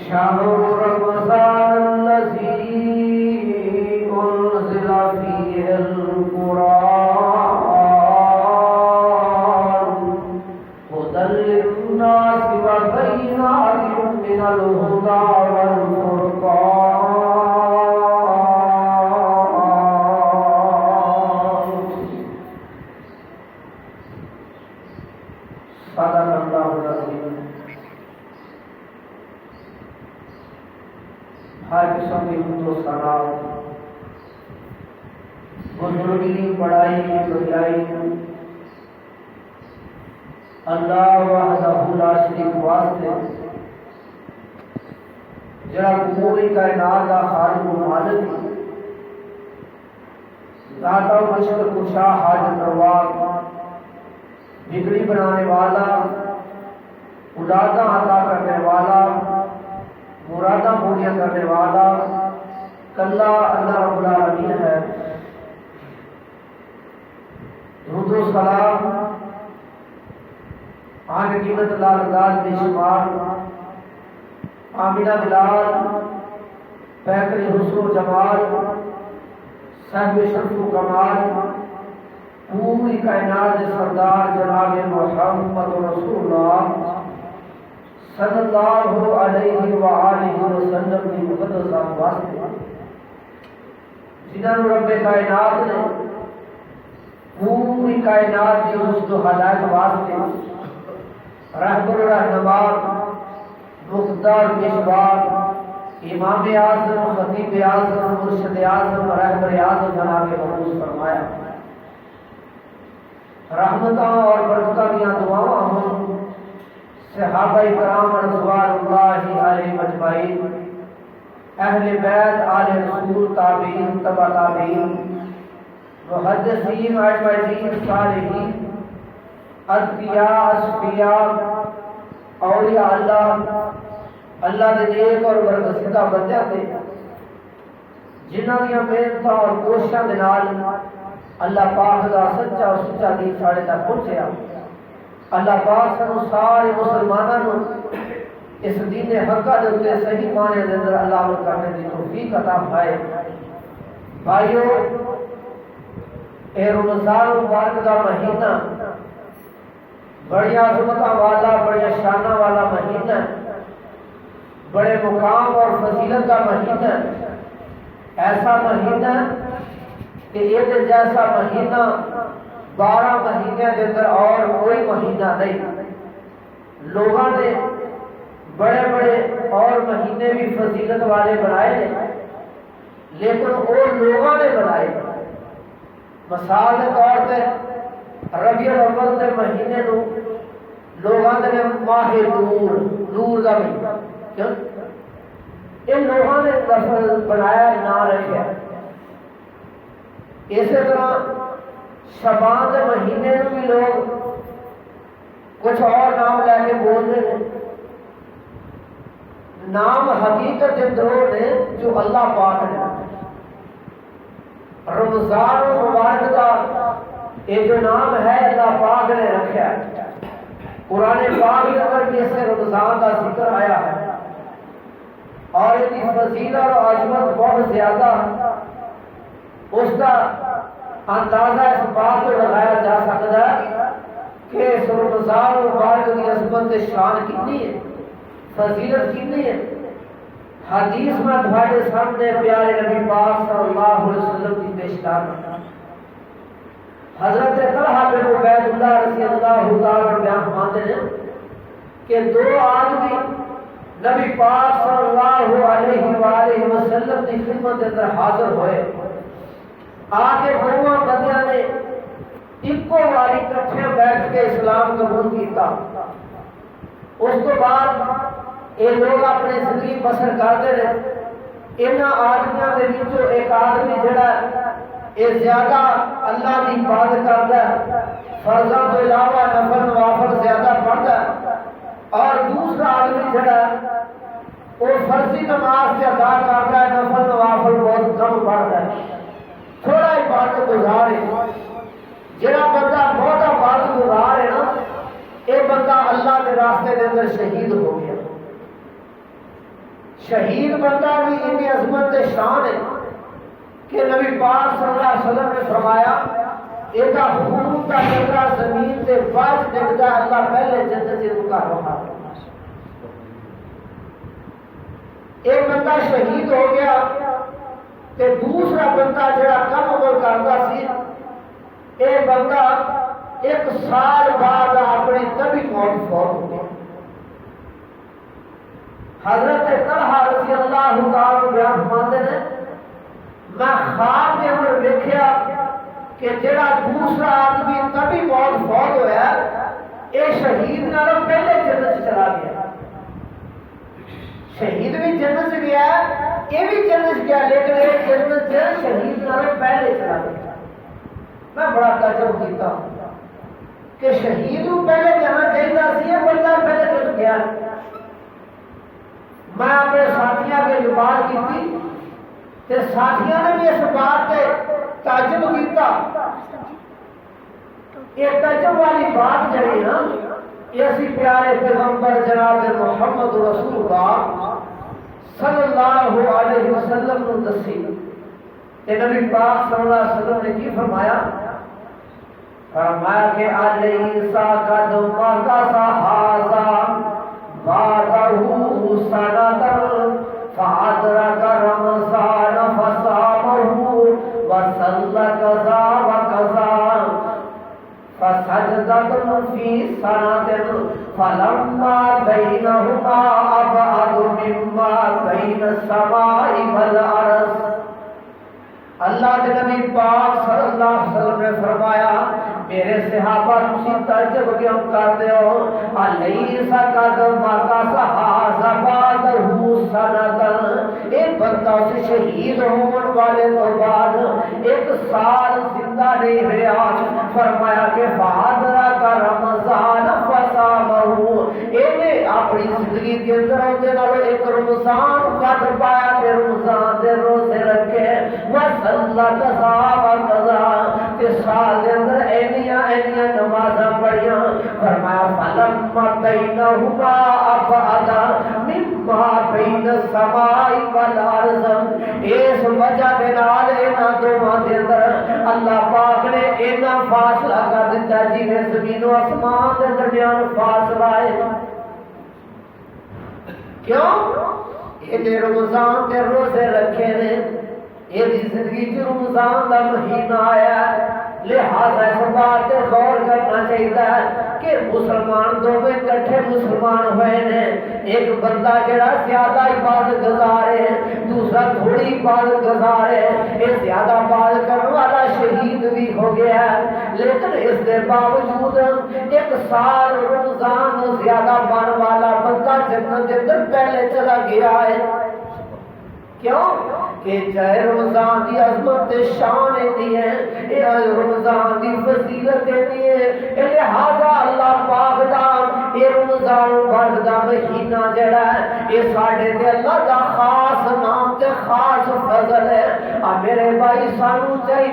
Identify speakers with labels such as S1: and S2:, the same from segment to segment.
S1: شهر رمضان الذي أنزل فيه القرآن هدى للناس وبينات من الهدى والفرقان. صدق الله العظيم. ہر قسم کی حمد و ثنا بزرگی بڑائی بڑائی اللہ وحدہ لا شریک واسطے جڑا پوری کائنات کا خالق و مالک داتا و مشکل کشا حاجت روا بگڑی بنانے والا اولادہ عطا کرنے والا مرادہ پوریاں کرنے والا کلا اللہ رب العالمین ہے. درود و سلام آن قیمت اللہ رضا بے شمار آمینہ بلال پیکر حسن و جمال صاحب شرف و کمال پوری کائنات سردار جناب محمد رسول اللہ صلی اللہ علیہ وآلہ وسلم کی مقدس واسطے جنہوں رب کائنات نے پوری کائنات کی حسن و ہدایت واسطے رہبر رہنما مقتدر مشوار امام اعظم خطیب اعظم مرشد اعظم رہبر اعظم جناب مبعوث فرمایا. رحمتاں اور برکتاں کی دعاواں ہوں صحابہ کرام رضوان اللہ علیہ مجمعین اہل بیت آل رسول تابعین تبع تابعین محدثین اجمعین صالحین اتقیاء اصفیاء اولیاء اللہ دے نیک اور برگزیدہ بندیاں تے جنہاں دیاں محنتاں اور کوششاں دے نال اللہ پاک دا سچا اور سچا دین ساڑے تک پہنچیا. اللہ پاک سنو سارے مسلمانوں اس دین حقہ دے اتے صحیح معنی دے اندر اللہ عمل کرنے دی توفیق عطا فرمائے. بھائیو اے رمضان مبارک دا مہینہ بڑی عظمتاں والا بڑی شانہ والا مہینہ بڑے مقام اور فضیلت کا مہینہ ایسا مہینہ کہ یہ جیسا مہینہ 12 مہینے کے اندر اور کوئی مہینہ نہیں. لوگوں نے بڑے بڑے اور مہینے بھی فضیلت والے بنائے ہیں لیکن وہ لوگوں نے بنائے. مثال کے طور پہ ربیع الاول کے مہینے نو لوگوں نے ماہ نور کا مہینہ کیوں ان لوگوں نے لفظ بنایا نہ رکھا. اسی طرح شعبان کے مہینے میں بھی لوگ کچھ اور نام لے کے بول رہے ہیں. نام حقیقت دو نے جو اللہ پاک نے رمضان مبارک کا یہ جو نام ہے اللہ پاک نے رکھا ہے. قرآن پاک کے اندر بھی اس سے رمضان کا ذکر آیا ہے اور اس کی فضیلت اور عظمت بہت زیادہ. اس کا اندازہ اس بات کو لگایا جا سکتا ہے کہ اس رمضان مبارک کی عظمت شان کتنی ہے فضیلت کتنی ہے. حدیث میں تمہارے سامنے پیارے نبی پاک صلی اللہ علیہ وسلم کی پیش کرنا حضرت طلحہ بن عبید اللہ رضی اللہ تعالیٰ بیان فرماتے ہیں کہ 2 آدمی نبی پاک صلی اللہ علیہ وآلہ وسلم کی خدمت اندر حاضر ہوئے. آگے دونوں بندیاں نے ایکو واری کٹھے بیٹھ کے اسلام قبول کیتا. اس کو بعد یہ لوگ اپنی زندگی بسر کرتے رہے. انہاں آدمیاں دے وچوں ایک آدمی جڑا یہ زیادہ اللہ کی عبادت کرتا ہے فرضاں تو علاوہ نفل نوافل زیادہ پڑھتا ہے اور دوسرا آدمی جڑا وہ فرضی نماز سے ادا کرتا ہے نفل نوافل بہت کم پڑھتا ہے. تھوڑا عبادت گزار ہے. جڑا بندہ بہت عبادت گزار ہے نا یہ بندہ اللہ کے راستے کے اندر شہید ہو گیا. شہید بندہ بھی اتنی عظمت شان ہے کہ نبی پاک صلی اللہ علیہ وسلم نے فرمایا ایک خون کا قطرہ زمین سے بچ ڈگتا اللہ پہلے جنت سے رکا رہا۔ ایک بندہ شہید ہو گیا تے دوسرا بندہ جڑا کم عمر کرتا سی، ایک بندہ ایک سال بعد اپنی طبی موت فوت ہو گیا۔ حضرت طلحہ رضی اللہ تعالی بیان فرماتے ہیں میں خواب کے اندر دیکھا کہ جڑا دوسرا آدمی طبی موت فوت ہویا یہ شہید نالوں پہلے جنت چلا گیا۔ شہید بھی جنت سے گیا یہ بھی جنت گیا، لیکن یہ جنت شہید نالوں پہلے چلا گیا۔ میں بڑا تعجب کیتا کہ شہید کو پہلے جانا چاہیے سی، یہ بندہ پہلے جنت گیا۔ میں اپنے ساتھیوں کے بات کی تے ساتھیوں نے بھی اس بات سے تعجب کیتا۔ یہ تعجب والی بات جڑی نا یہ اسی پیارے پیغمبر جناب محمد رسول اللہ صلی اللہ علیہ وسلم نے دسی تے نبی پاک صلی اللہ علیہ وسلم نے کی فرمایا؟ فرمایا کہ علیسا قد مقصا ھذا بعدہ سنۃ فادرک رمضان فصامہ وصلی کذا وکذا فسجدت فی سنۃ فلما بینہما ابعد مما بین السماء والارض۔ اللہ کے نبی پاک صلی اللہ علیہ وسلم نے فرمایا میرے صحابہ تسی تعجب کیوں کرتے ہو؟ الیس قد مقصا ھذا بعدہ سنۃ، ایک بندہ سے شہید ہونے والے تو بعد ایک سال زندہ نہیں رہا۔ فرمایا کہ فادرک رمضان فصامہ، انہیں اپنی زندگی کے اندر ہوتے نالوں ایک رمضان کٹ پایا تے رمضان دے روزے رکھے، وصلی کذا وکذا تے سال دے اندر اینیاں نمازاں پڑھیاں۔ فرمایا فلما بینہما ابعد مما بین السماء والارض، اس وجہ دے نال انہاں دوواں دے اندر اللہ پاک نے اینا فاصلہ کر دیتا جویں زمین و آسمان دے درمیان فاصلہ ہے۔ کیوں؟ یہ رمضان کے روزے رکھے نے، یہ زندگی چ رمضان کا مہینہ آیا، لہذا اس بات پر غور کرنا چاہیے کہ مسلمان دونوں کٹھے مسلمان ہوئے نے، ایک بندہ جڑا زیادہ عبادت گزارے دوسرا تھوڑی عبادت گزارے، یہ زیادہ عبادت کرنے والا شہید بھی ہو گیا ہے، لیکن اس کے باوجود ایک سال رمضان زیادہ بن والا بندہ جنت کے اندر پہلے چلا گیا ہے۔ کیوں کہ چاہے رمضان دی عظمت شان اتنی ہے، یہ رمضان دی فضیلت اتنی ہے، لہذا اللہ پاک دا یہ رمضان مبارک دا مہینہ جڑا ہے یہ ساڈے تے اللہ دا خاص نام تے خاص فضل ہے۔ میرے بھائی سانو چاہیے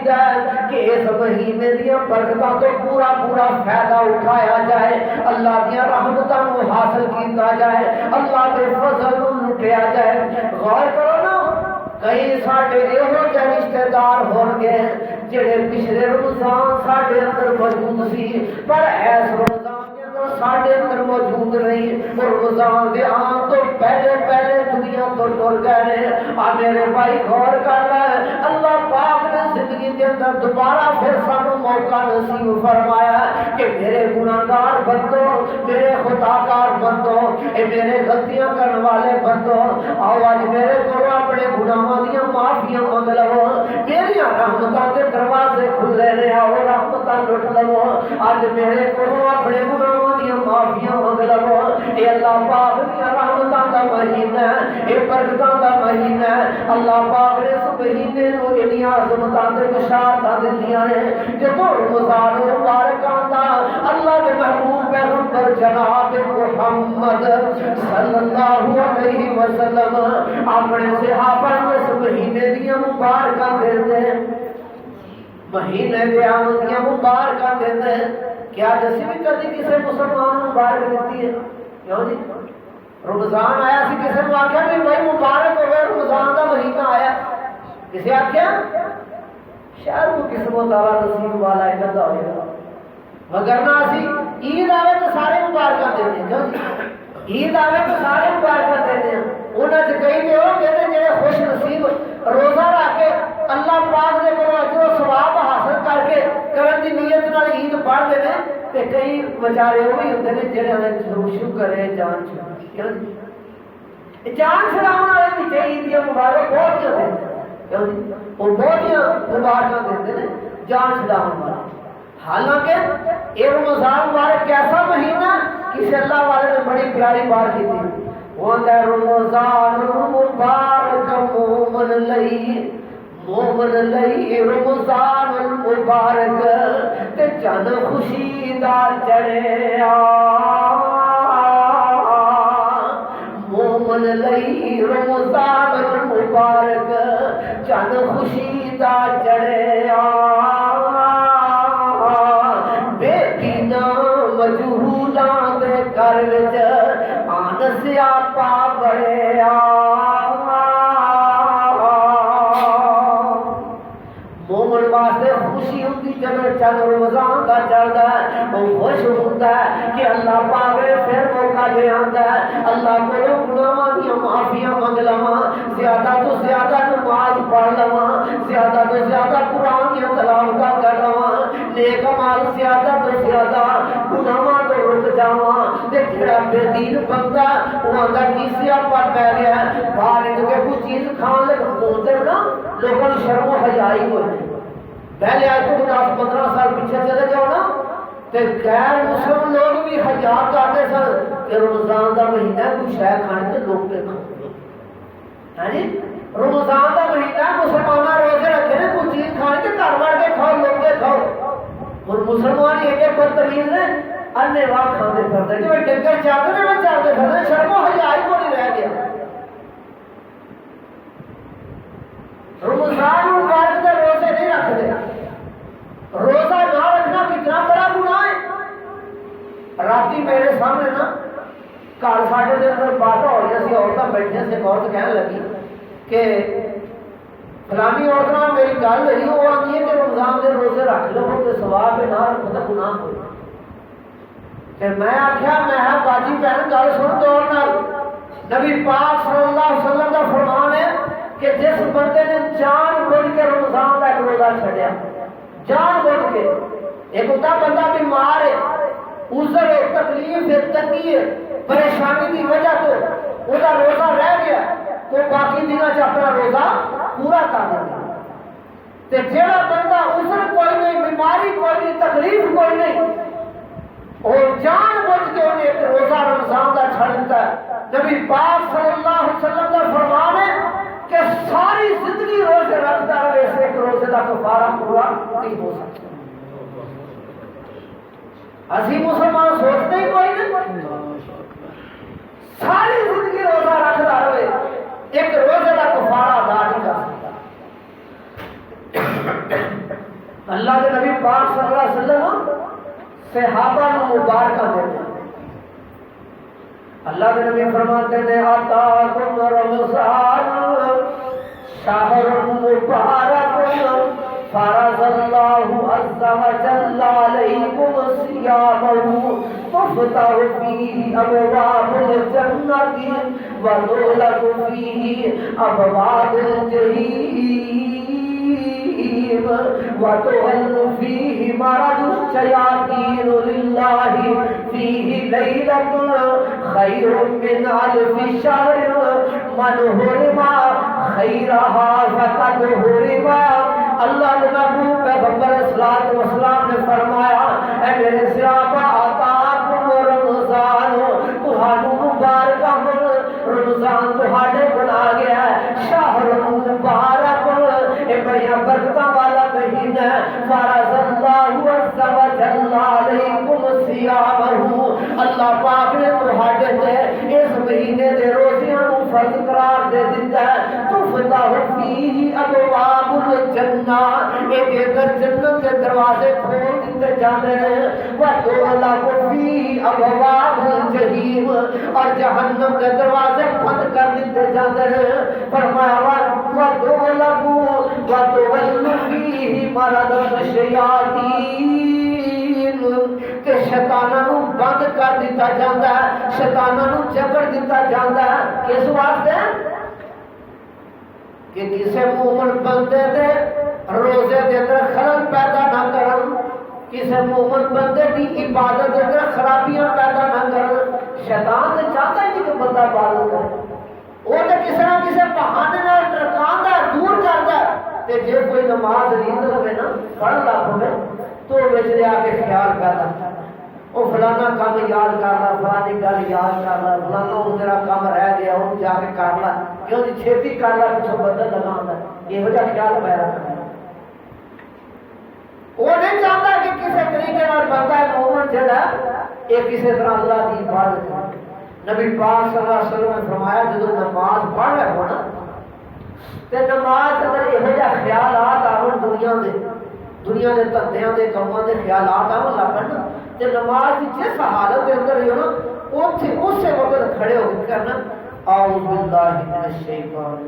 S1: کہ اس مہینے دیا برکتاں تو پورا فائدہ اٹھایا جائے، اللہ دیا رحمتاں کو حاصل کیتا جائے، اللہ کے فضل کو لٹیا جائے۔ غور کرو نا، کئی ساڈے یہو جہے رشتے دار ہون گے جڑے پچھلے رمضان ساڈے اندر موجود سی پر ایس رمضان کے اندر ساڈے اندر موجود نہیں، اور رمضان دے آن تو پہلے دنیا تو ٹر گئے نے۔ میرے بھائی غور کر لے، اللہ پاک نے زندگی کے اندر دوبارہ پھر سانو موقع نصیب فرمایا کہ میرے گناہگار بندو، میرے خطاکار بندو، اے میرے غلطیاں کرنے والے بندو، آؤ آج میرے کو اپنے گناہاں دیاں معافیاں مانگ لو، میری رحمتاں کے دروازے کھلے نے، آؤ رحمتاں لٹ لو، آج میرے کو اپنے گناہاں دیاں معافیاں مانگ لو۔ اے اللہ پاک دیاں رحمتاں دا مہینہ ہے، اے برکتاں دا مہینہ ہے، اللہ پاک نے اس مہینے نو اتنی عظمتاں تے بشارتاں دتیاں نے کہ رمضان مبارک آندا اللہ دے محبوب پیغمبر جناب محمد صلی اللہ علیہ وسلم اپنے صحابہ کو اس مہینے دیا مبارکاں دیندے، مہینے دے آمد دیا مبارکاں دیندے۔ کیا جیسے بھی کبھی کسی مسلمان مبارک دیتی ہے؟ کیوں جی؟ رمضان آیا سی کسی نے آخیا بھی بھائی مبارک ہو گیا رمضان کا مہینہ آیا کسی آخیا شاید وہ قسمت والا نصیب والا ایک ادا ہوئے مگر نہ اسی عید آئے تو سارے مبارکہ دیتے ہیں کیوں جی عید آئے تو سارے مبارکہ دیتے ہیں انہیں تو کئی بھی ہو کہتے ہیں جنہیں خوش نصیب روزہ رکھ کے اللہ پاک نے کو اجر و ثواب حاصل کر کے کرن دی نیت نال عید پڑھ دے نے تے کئی بیچارے وہ بھی ہوندے نے جڑے ہمیں شکر ہے جان چھڑا جان چھڑاؤن والے بھی عید دی مبارک بہت ہوندے ہیں کیوں جی وہ بہت مبارکاں دیندے نے جان چھڑاؤن والے حالانکہ یہ رمضان مبارک کیسا مہینہ کسی اللہ والے نے بڑی پیاری بات کی تھی وہ کہ رمضان مبارک مومن لئی رمضان مبارک تے جن خوشی دا چڑھیا مومن لئی رمضان مبارک جن خوشی دا چڑھیا مجہولاں دے گھر وچ آن سیاپا بڑھیا مومن واسطے خوشی ہوندی جب چند رمضان دا چڑھدا ہے وہ خوش ہوندا ہے کہ اللہ پاک پھر موقع دے آندا ہے اللہ کولوں گناہاں دی معافیاں منگ لواں زیادہ تو زیادہ نماز پڑھ لواں زیادہ تو زیادہ قرآن دی تلاوت کر لواں نیک مال زیادہ تو زیادہ گناہاں تو رک جاواں تے جڑا بے دین بندہ انہاں دا کی سیاپا پہ گیا ہے باہر کے کوئی چیز کھان لگ بولتے نا لوگوں کو شرم و حیا ہی کوئی نہیں پہلے آج تو 10-15 سال پیچھے چلے جاؤ نا تے غیر مسلم لوگ بھی حیا کرتے سن کہ رمضان دا مہینہ کوئی شے کھانے تے لوگ تے کھاندے ہاں جی رمضان دا مہینہ مسلماناں روزے رکھے نے کوئی چیز کھانی تے گھر وڑ کے کھاؤ لوگ تے کھاؤ اور مسلمان ایک بدتمیز نے انے واہ کھاندے پھردے جو ڈنگر چاہتے نے وہ چاہتے پھردے شرم و حیا ہی کوئی نہیں رہ گیا رمضان مبارک دے روزے نہیں رکھتے روزہ نہ رکھنا کتنا بڑا گناہ ہے راتی میرے سامنے نا گھر ساڈے دے اندر بات ہو رہی سی عورتاں بیٹھیاں سے عورت کہنے لگی کہ فلانی عورت نال میری گل ہوئی وہ آندی ہے کہ رمضان دے روزے رکھ لو تے ثواب ہے نہ رکھو تے گناہ ہوئے تے میں آکھیا میں باجی بہن گل سن دور نال نبی پاک صلی اللہ علیہ وسلم دا فرمان ہے کہ جس بندے نے جان بوجھ کے رمضان کا ایک روزہ چھڑیا جان بوجھ کے ایک ہوتا بندہ بیمار ہے عذر ہے تکلیف ہے تنگی ہے پریشانی کی وجہ تو وہ روزہ رہ گیا تو باقی دنوں چ اپنا روزہ پورا کر دیا تے جیڑا بندہ عذر کوئی نہیں بیماری کوئی نہیں تکلیف کوئی نہیں اور جان بوجھ کے انہیں ایک روزہ رمضان کا چھڑ دیتا ہے نبی پاک صلی اللہ علیہ وسلم کا فرمان ہے کہ ساری زندگی روزے رکھتا رہے اس ایک روزے کا کفارہ پورا نہیں ہو سکتا اسی مسلمان سوچتے ہی کوئی نہیں ساری زندگی روزہ رکھتا رہے ایک روزے کا کفارہ ادا نہیں کر سکتا اللہ کے نبی پاک صلی اللہ علیہ وسلم صحابہ کو مبارکہ دیتے ہیں اللہ کے نبی فرماتے ہیں آتاکم رمضان شہر مبارک فرض اللہ عز وجل علیکم صیامہ تفتح فیہ ابواب الجنۃ وتغلق فیہ ابواب الجحیم وتحل فیہ مرض الشیاطین للہ فیہ لیلۃ خیر من الف شہر من حرم خیرہا فقد حرم اللہ کے محبوب پیغمبر صلی اللہ علیہ وسلم نے فرمایا اے میرے صحابہ آتاکم رمضان تہانوں مبارک رمضان تہاڈے بنا گیا ہے شہر مبارک اے بڑی برکتاں والا مہینہ فرض اللہ عز وجل علیکم صیامہ اللہ پاک نے تہاڈے تے اس مہینے دے روزیاں نوں فرض قرار دے دتا ہے تفتح فیہ ابواب الجنہ یہ اگر جنت کے دروازے کھول دیتے جاتے ہیں وَتُغْلَقُ فِيهِ أَبْوَابُ الْجَحِيمِ اور جہنم کے دروازے بند کر دیتے جاتے ہیں فرمایا وَتُغْلَقُ فِيهِ مَرَدَ الشَّيَاطِينِ کہ شیطاناں نو بند کر دیتا جاتا ہے شیطاناں نو جکڑ دیتا جاتا ہے کس واسطے کہ کسی مومن بندے دے روزے دے اندر خلل پیدا نہ کرن کسی مومن بندے دی عبادت دے اندر خرابیاں پیدا نہ کرن شیطان تے چاہتا ہے کہ بندہ عبادت کرے وہ تے کسی نہ کسی بہانے نال ٹرکاندا دور کردا تے جے کوئی نماز نیند لوے نا پڑھ لا ہوے تو وچ لے آ کے خیال پیدا وہ فلانا کام یاد کر لا فلانی گل یاد کر لا فلانا وہ تیرا کام رہ گیا وہ جا کے کر لا کیوں جی چھیتی کر لا پچھو بدل لگا یہ خیال پیدا کرنا وہ نہیں چاہتا کہ کسی طریقے بندہ مومن جڑا یہ کسی طرح اللہ کی عبادت کرے نبی پاک صلی اللہ علیہ وسلم نے فرمایا جب نماز پڑھ رہے ہو نا تے نماز اگر یہ خیالات آن دنیا کے دھندیاں کے کاموں کے خیالات آن لگن تے نماز کی جس حالت کے اندر ہی نا اسی وقت کھڑے ہو کے کرنا اعوذ باللہ من الشیطان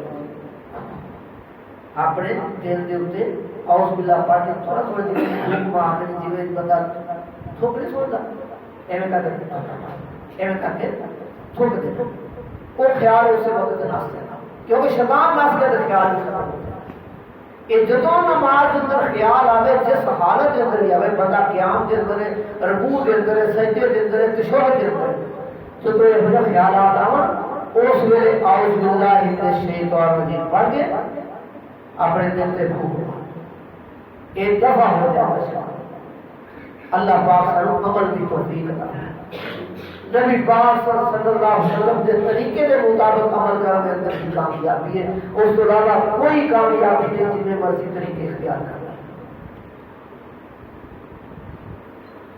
S1: اپنے دل دے اوتے اعوذ باللہ پڑھ کے تھوڑا تھوڑا جی ماں جی بندہ تھوک نہیں چھوڑتا ایویں کر کے تھوک دے وہ خیال اسی وقت نس دینا کیونکہ شیطان نس گیا تو خیال نہیں ختم کہ جدوں نماز اندر خیال آوے جس حالت کے اندر ہی آوے بندہ قیام کے اندر ہے رکوع کے اندر ہے سجدے کے اندر ہے تشہد کے اندر ہے جدوں یہ خیالات آون اس ویلے اعوذ باللہ من الشیطان الرجیم پڑھ کے اپنے دل سے بھول ایک دفعہ ہو جائے اللہ پاک سانو عمل کی توفیق عطا نبی پاک صلی اللہ علیہ وسلم کے طریقے کے مطابق عمل کرنے اندر کی کامیابی ہے اس کے علاوہ کوئی کامیابی نہیں جن میں مرضی طریقے اختیار کرنا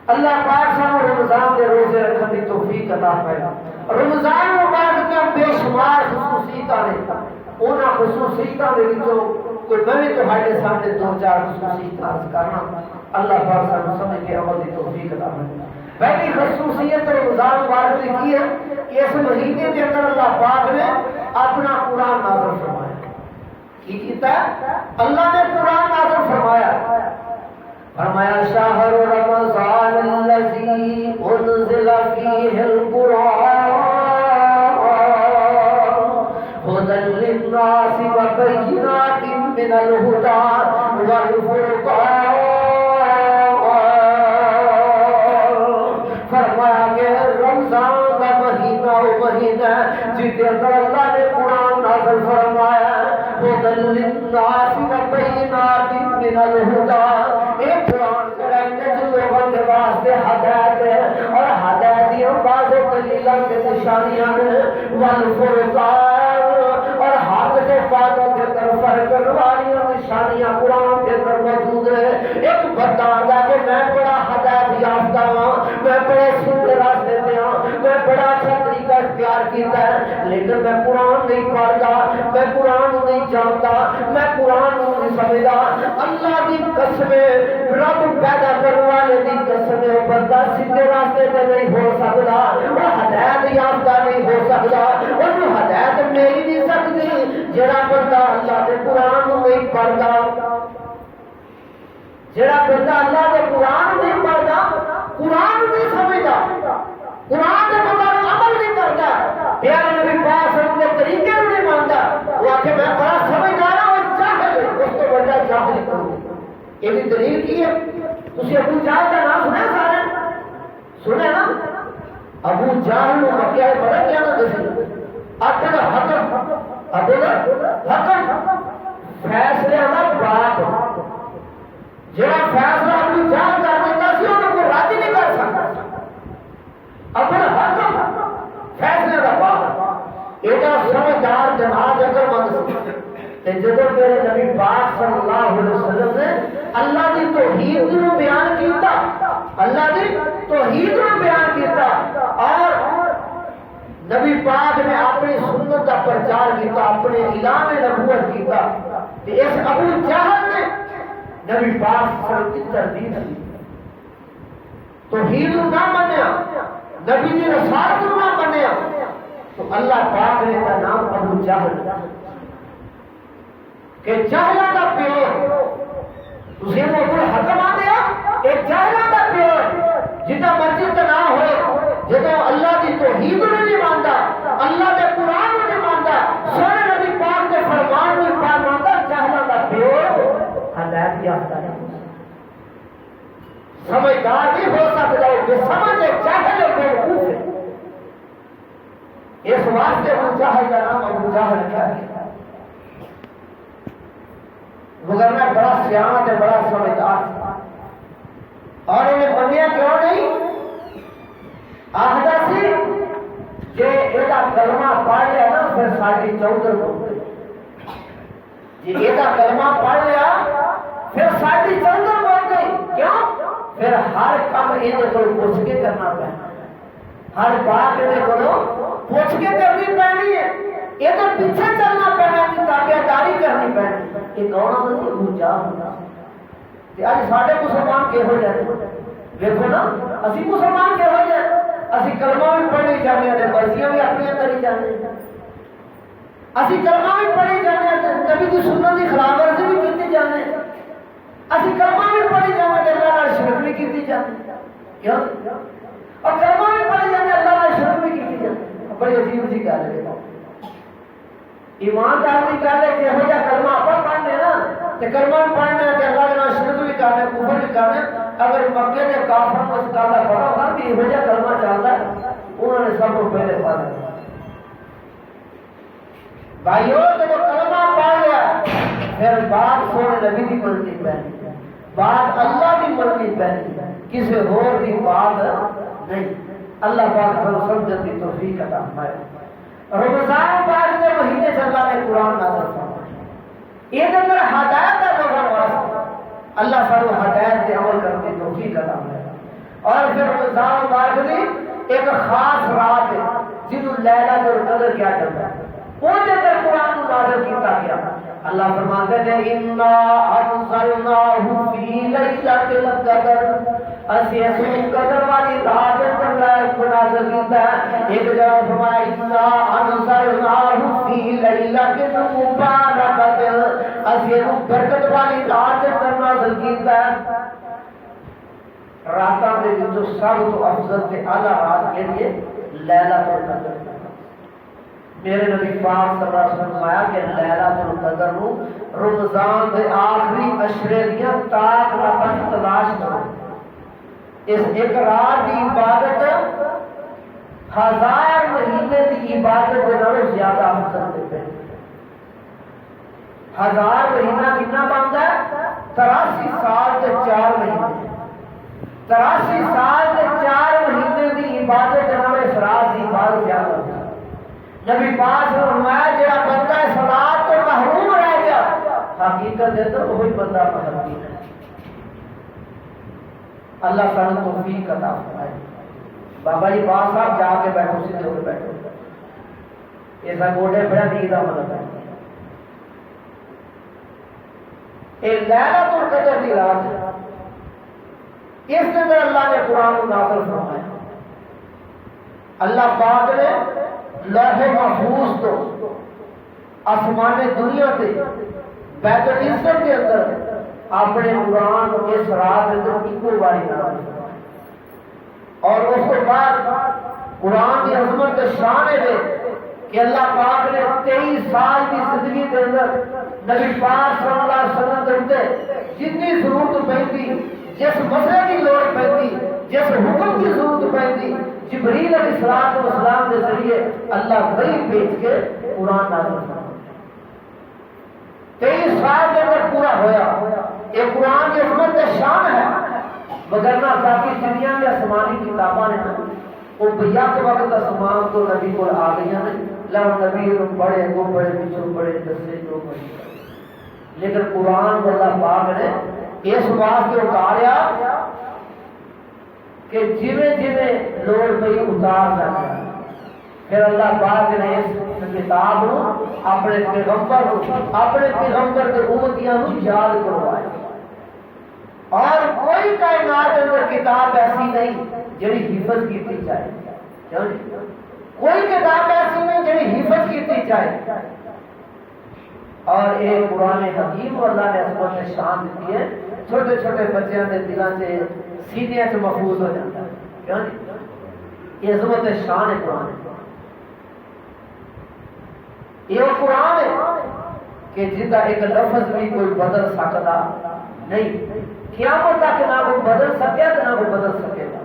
S1: اللہ پاک سانو رمضان کے روزے رکھنے کی توفیق عطا فرمائے رمضان مبارک کے بے شمار خصوصیات ہیں ان خصوصیات کے وچوں کوئی میں تو ہمارے سامنے دو چار خصوصیات عرض کرنا اللہ پاک سانو سمجھ کے عمل کی توفیق عطا فرمائے پہلی خصوصیت رمضان مبارک کی ہے کہ اس مہینے کے اندر اللہ پاک نے اپنا قرآن نازل فرمایا کی کیتا ہے اللہ نے قرآن نازل فرمایا شہر رمضان الذی انزل فیہ القرآن هدى للناس وبينات من الهدى والفرقان مہینہ جس کے اندر اللہ نے قرآن نازل فرمایا هدى للناس وبينات من الهدى ایک قرآن جو لوگوں کے واسطے ہدایت ہے اور ہدایتیوں بعض دلیلوں کے نشانیاں ہیں والفرقان اور حق سے باطل کے طرف فرق کرنے والی نشانیاں قرآن کے اندر موجود ہے ایک بندہ آتا کہ میں بڑا ہدایت یافتہ ہوں میں بڑے سیدھے راستے پہ ہوں میں بڑا اچھا طریقہ اختیار کیتا ہے لیکن میں قرآن نہیں پڑھتا میں قرآن نہیں جانتا میں قرآن نہیں سمجھتا اللہ کی قسم رب پیدا کرنے والے کی قسم بندہ سیدھے راستے پہ نہیں ہو سکتا وہ ہدایت یافتہ نہیں ہو سکتا اور وہ ہدایت میری نہیں سکتی جڑا بندہ اللہ کے قرآن نہیں پڑھتا جڑا بندہ اللہ کے قرآن نہیں پڑھتا قرآن نہیں سمجھتا قرآن کے مطابق عمل نہیں کرتا پیارے نبی پاک صلی اللہ علیہ وسلم کے طریقے نہیں مانتا وہ آخر میں بڑا سمجھدار ہوں اور جاہل اس کو بڑا جاہل کروں یہ بھی دلیل کی ہے تسی ابو جہل کا نام سنا سارے سنے نا ابو جہل نے مکہ بڑا کیا نا کسی ابو حکم فیصلے کا باپ جہاں فیصلہ ابو جہل کر دیتا سی انہوں کو راضی نہیں کر سکتا ابو حکم فیصلے کا باپ ایڈا سمجھدار جناب اگر مند سی جب میرے نبی پاک صلی اللہ علیہ وسلم نے اللہ کی توحید کو بیان کیتا اللہ کی توحید کو بیان کیتا اور نبی پاک نے اپنی سنت کا پرچار کیتا اپنے اعلان نبوت کیتا اس ابو جہل نے نبی پاک سر کی تردید ہے توحید نہ منیا نبی کی رسالت نہ منیا تو اللہ پاک نے کا نام ابو جہل کہ جہلا کا پیو تسی وہ ابو حکم آ گیا ایک جہلا کا پیو جتنا مرضی نہ ہوئے جب اللہ کی توحید نہیں مانتا اللہ کے قرآن نہیں مانتا سونے نبی پاک کے فرمان نہیں مانتا جہلا کا پیو ہدایت یافتہ ہے سمجھدار نہیں ہو سکتا کہ سمجھے جاہل اور بیوقوف ہے اس واسطے ابو جہل کا نام ابو جہل کیا ہے مگر میں بڑا سیاح ہے بڑا سمجھدار اور انہیں بنیا کیوں نہیں آخر سی کہ یہ کلمہ پڑھ لیا نا پھر ساڑھی 14 ہو گئی یہ کلمہ پڑھ لیا پھر ساڑھی 14 ہو گئی کیوں پھر ہر کام انہیں کو پوچھ کے کرنا پہنا ہر بات انہیں کو پوچھ کے کرنی پہنی ہے یہ تو پیچھے چلنا پہنا ہے تابعداری کرنی پہنی یہ کون ہے اونچا ہونا آج ساڑھے مسلمان کے ہو جائے دیکھو نا اسی مسلمان کے ہو جائے اسی کلمہ بھی پڑھی جانے ہیں مرضیاں بھی اپنی کری جانے ہیں اسی کلمہ بھی پڑھی جانے ہیں نبی کی سنت کی خلاف ورزی بھی کیتی جانے ہیں اسی کلمہ بھی پڑھی جانے ہیں اللہ نال شرک بھی کیتی جانے کیا اور کلمہ بھی پڑھی جانے ہیں اللہ نال شرک بھی کیتی جانے بڑی عجیب سی گل ہے ایماندار کی گل ہے کہ ہو جا کلمہ اپنا پڑھنے نا تے کلمہ بھی پڑھنا ہے تے اللہ کے نال شرک بھی کرنا ہے کفر بھی کرنا ہے اگر مکے کے کافر کو اس گل کا پتہ ہوتا کہ ہو جا کلمہ چلتا ہے انہوں نے سب کو پہلے پڑھ لیا بھائیو جب کلمہ پڑھ لیا پھر بات سونے نبی کی مننی پہنی بات اللہ کی مننی پہنی کسی اور کی بات نہیں اللہ پاک کو سمجھنے کی توفیق عطا فرمائے رمضان مبارک کے مہینے سے اللہ نے قرآن نازل فرمایا یہ اندر ہدایت کا دور واسطہ اللہ سارو ہدایت کے عمل کرنے کی توفیق عطا فرمائے اور پھر رمضان مبارک کی ایک خاص رات ہے جنہوں لیلۃ القدر کیا جاتا ہے وہ اندر قرآن نازل کیتا گیا اللہ فرماتے ہیں انا انزلناہ فی لیلۃ القدر اسی اس قدر والی رات پر نازل کیتا ہے ایک جگہ فرمایا انا انزلناہ فی لیلۃ مبارکۃ اسی اس برکت والی رات پر نازل کیتا ہے راتاں دے جو سب تو افضل تے اعلی رات کے لیے لیلۃ القدر میرے نبی پاک صلی اللہ علیہ وسلم فرمایا کہ لیلۃ القدر نو رمضان دے آخری عشرے دیاں تاک راتاں تلاش کرو اس ایک رات کی عبادت 1000 مہینے کی عبادت کے نالوں زیادہ افضل دیتے ہیں 1000 مہینہ کتنا بنتا ہے 83 سال کے 4 مہینے 83 سال کے 4 مہینے کی عبادت کے نالوں اس رات کی عبادت زیادہ ہوتی ہے نبی پاک نے فرمایا جڑا بندہ صلاۃ تو محروم رہ گیا حقیقت ہے تو وہی بندہ محروم ہے اللہ سانو توفیق عطا فرمائے بابا جی باز صاحب جا کے بیٹھو سیدھے ہو کے بیٹھو ایسا گوڑے بڑا نہیں دا مطلب ہے یہ لیلۃ القدر کی رات ہے اس کے اندر اللہ نے قرآن کو نازل فرمایا اللہ پاک نے لوح محفوظ تو آسمان دنیا تے بیت العزت کے اندر اپنے قرآن کو اس رات کے اندر ایکو باری نازل فرمایا اور اس کے بعد قرآن کی عظمت کے شان ہے کہ اللہ پاک نے 23 سال کی زندگی کے اندر نبی پاک صلی اللہ علیہ وسلم کے اندر جتنی ضرورت پہنتی جس مسئلے کی لوڑ پہنتی جس حکم کی ضرورت پہنتی جبریل علیہ السلام کے ذریعے اللہ وحی بھیج کے قرآن نازل فرمایا 23 سال کے اندر پورا ہویا یہ قرآن کی عظمت کا شان ہے وگرنہ باقی دنیا کے آسمانی کتاباں نے وہ بیا کے وقت آسمان تو نبی کو آ گئی ہیں لو نبی بڑے وہ بڑے پیچھے بڑے دسے جو بڑے لیکن قرآن کو اللہ پاک نے اس بات کے اتاریا کہ جویں جویں لوڑ پئی اتار جاتا پھر اللہ پاک نے اس کتاب کو اپنے پیغمبر کے امتیاں کو یاد کروایا اور کوئی کائنات کے اندر کتاب ایسی نہیں جڑی حفظ کی جائے. کوئی کتاب ایسی نہیں جڑی حفظ کی جائے. اور ایک قرآن حکیم اللہ نے عظمت شان دیتی ہے، چھوٹے چھوٹے بچوں کے دلوں سے سیدھے سے محفوظ ہو جاتا ہے. کیوں نہیں؟ یہ عظمت شان ہے قرآن. یہ قرآن ہے کہ جن کا ایک لفظ بھی کوئی بدل سکتا نہیں. قیامت تک نہ کوئی بدل سکے تو نہ کوئی بدل سکے گا.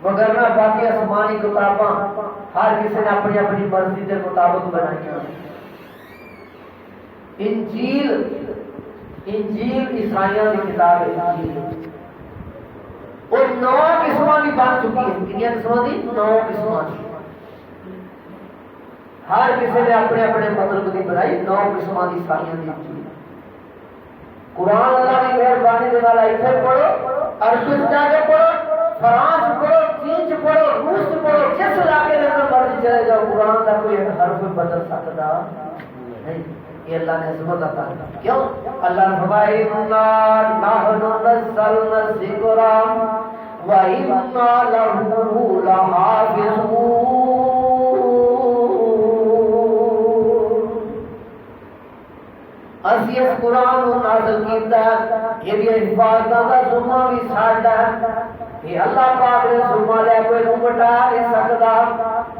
S1: مگر نہ باقی آسمانی کتاباں ہر کسی نے اپنی اپنی مرضی کے مطابق بنائی ہیں. انجیل عیسائیوں کی کتاب ہے. انجیل اور 9 قسموں کی بن چکی ہے. کتنی قسموں کی؟ 9 قسموں کی. ہر کسی نے اپنے اپنے مطلب کی بنائی. 9 قسموں کی عیسائیوں کی انجیل. قرآن اللہ کی مہربانی کے والا اتنے پڑھو، عربی جا کے پڑھو، فرانس پڑھو، چین پڑھو، روس پڑھو، جس علاقے کے اندر مرضی چلے جاؤ، قرآن کا کوئی حرف بدل سکتا نہیں. یہ اللہ نے عظمت عطا کی. کیوں؟ اللہ نے فرمایا اِنَّا نَحْنُ نَزَّلْنَا الذِّكْرَ وَإِنَّا لَهُ لَحَافِظُونَ. اسی اس قرآن کو نازل کیتا ہے، یہ حفاظت کا ذمہ بھی ساڈا ہے. یہ اللہ پاک نے ذمہ لیا، کوئی نو مٹا نہیں سکتا،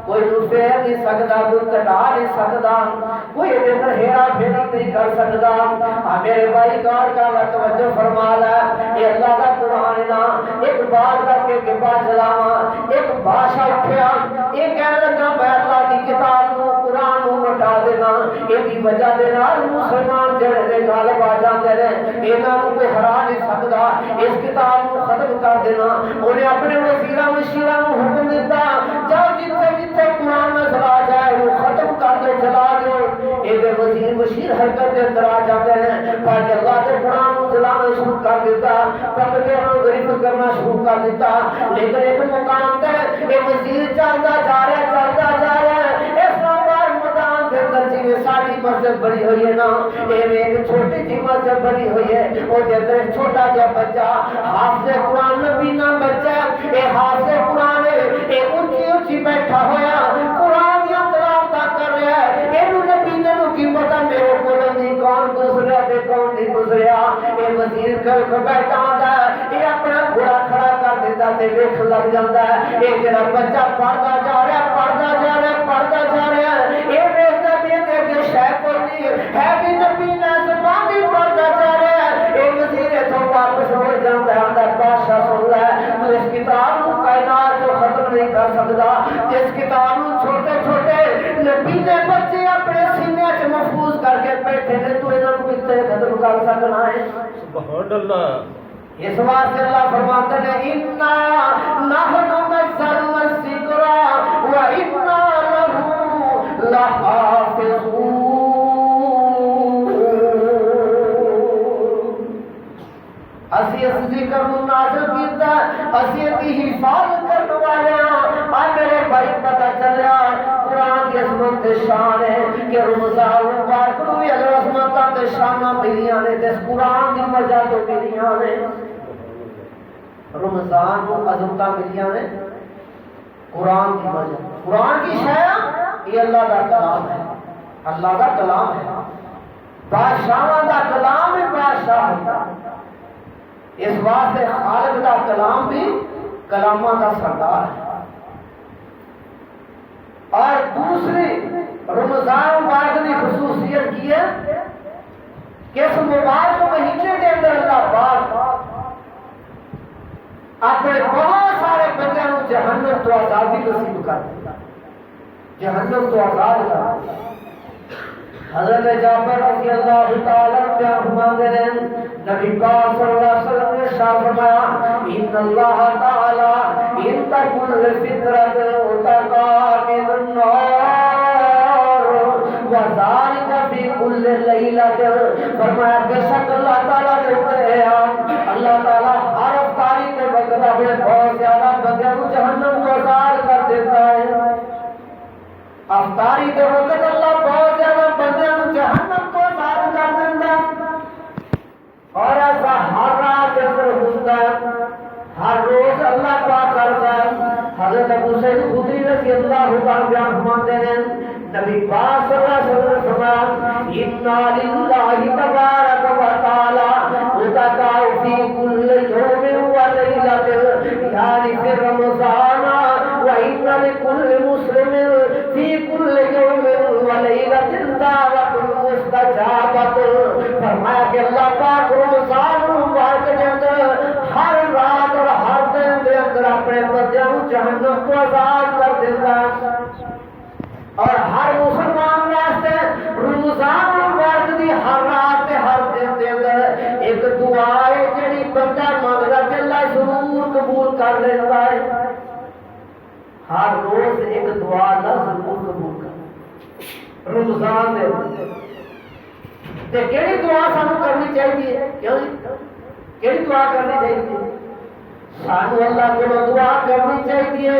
S1: کوئی نو پھیر نہیں سکتا، کوئی کٹا نہیں سکتا، کوئی یہ اندر ہیرا پھیری نہیں کر سکتا. میرے بھائی کار کا توجہ فرما لے، یہ اللہ کا قرآن نا ایک بار کر کے کپا چلاوا. ایک بادشاہ اٹھیا، یہ کہنے لگا میں اللہ کی کتاب کو قرآن کو مٹا دینا. یہ وجہ دے نال مسلمان جڑے نے غالب آ جاندے نے، انہاں نوں کوئی ہرا نہیں سکدا. اس کتاب کو ختم کر دینا. انہیں اپنے وزیراں مشیراں نوں حکم دیتا، جاؤ جتھے جتھے قرآن نظر آ جائے وہ ختم کر کے چلا دو. یہ وزیر مشیر حرکت کے اندر آ جاتے ہیں. پر اللہ کے قرآن کو جلانا شروع کر دیتا، پکڑے نوں غریب کرنا شروع کر دیتا. لیکن ایک مقام تے یہ وزیر چلتا جا رہا ہے، چلتا جا رہا ہے. ساری مسجد بنی ہوئی ہے نا، ایک چھوٹی سی مسجد بنی ہوئی ہے. وہ اندر چھوٹا سا بچہ حافظ قرآن نبینا بچہ، یہ حافظ قرآن ہے، یہ اونچی اونچی بیٹھا ہوا قرآن کی تلاوت کر رہا ہے. یہ نبینا نو کی پتا میرے کو نہیں کون گزریا تے کون نہیں گزریا. یہ وزیر کر بیٹھا ہوتا ہے، یہ اپنا گھوڑا کھڑا کر دیتا تے ویکھ لگ جاتا ہے. یہ جڑا بچہ پڑھتا جا رہا ہے، پڑھتا جا رہا ہے، پڑھتا جا رہا ہے. یہ ویکھتا شاید کوئی نہیں ہے بھی نبی نے زبان بھی پڑھتا جا رہا ہے. ایک وزیر تو واپس ہو جاتا ہے، اندر بادشاہ سن رہا ہے تو اس کتاب کو کائنات جو ختم نہیں کر سکتا. جس کتاب کو چھوٹے چھوٹے نبی نے بچے اپنے سینے سے محفوظ کر کے بیٹھے نے، تو انہوں کو کتنے ختم کر سکنا ہے؟ سبحان اللہ. اس واسطے اللہ فرماتے ہیں اِنَّا نَحْنُ نَزَّلْنَا الذِّكْرَ وَإِنَّا لَهُ لَحَافِظُونَ. اسی اس ذکر کو نازل کیتا، اسی کی حفاظت کرنے والے ہیں. آج میرے بھائی پتہ چلیا قرآن کی عظمت شان ہے کہ رمضان مبارک کو بھی اگر عظمت تے شاناں ملیاں نے تے قرآن کی وجہ تو ملیاں نے. رمضان کو عظمت ملیاں نے قرآن کی وجہ. قرآن کی شے یہ اللہ کا کلام ہے، اللہ کا کلام ہے. بادشاہاں کا کلام ہے، بادشاہ ہوتا. اس واسطے خالق کا کلام بھی کلامہ کا سردار ہے. اور دوسری رمضان مبارک کی خصوصیت کی ہے کہ اس مبارک مہینے کے اندر اللہ پاک اپنے بہت سارے بندوں کو جہنم تو آزادی نصیب کر دیتا، جہنم تو آزاد کر دیتا. حضرت جابر رضی اللہ تعالیٰ بیان فرماتے ہیں نبی پاک صلی اللہ علیہ وسلم نے ارشاد فرمایا ان اللہ تعالیٰ ان کل فطرت اتقا من النار وذالک فی کل لیلۃ. فرمایا بے شک اللہ تعالیٰ کہتے ہیں اللہ تعالیٰ ہر افطاری کے وقت اپنے بہت زیادہ بندوں کو جہنم کو آزاد کر دیتا ہے. افطاری کے وقت اللہ بہت زیادہ بندوں کو جہنم کو آزاد کر دیتا ہے. اللہ تعالی بیان فرماتے ہیں نبی پاک صلی اللہ علیہ وسلم فرمایا انا للہ تبارک و تعالی متقاء فی کل یوم و لیلۃ یعنی فی رمضان و ان لکل مسلم فی کل یوم و لیلۃ دعوۃ مستجابۃ فرمایا کہ اللہ پاک رمضان مبارک کے اندر ہر رات اور ہر دن کے اندر اپنے بندیاں جہنم کو آزاد کر دیتا ہے اور ہر مسلمان واسطے رمضان مبارک دی ہر رات ہر دن دے اندر ایک دعا ہے جڑی بندہ منگدا تے اللہ ضرور قبول کر لیندا ہے ہر روز ایک دعا اللہ ضرور قبول کر رمضان دے تے کیڑی دعا سانو کرنی چاہیے کیوں کیڑی دعا کرنی چاہیے سانو اللہ کو دعا کرنی چاہیے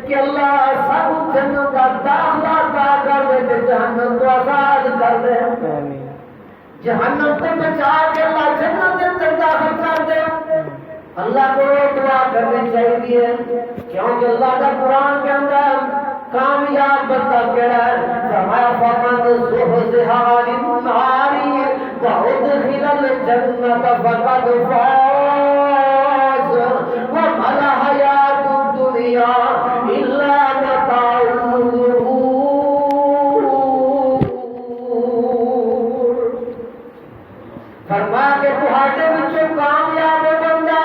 S1: کہ اللہ سب جنت کا داخلہ عطا کر دے تے جہنم کو آزاد کر دے جہنم سے بچا کے اللہ جنت کے اندر داخل کر دے اللہ کو دعا کرنی چاہیے کیونکہ اللہ کا قرآن کے اندر کامیاب بندہ کیڑا ہے فرمایا فمن زحزح عن النار وادخل الجنة فقد فاز وما الحياة الدنيا إلا متاع الغرور فرمایا کہ تہاڈے وچوں کامیاب بندہ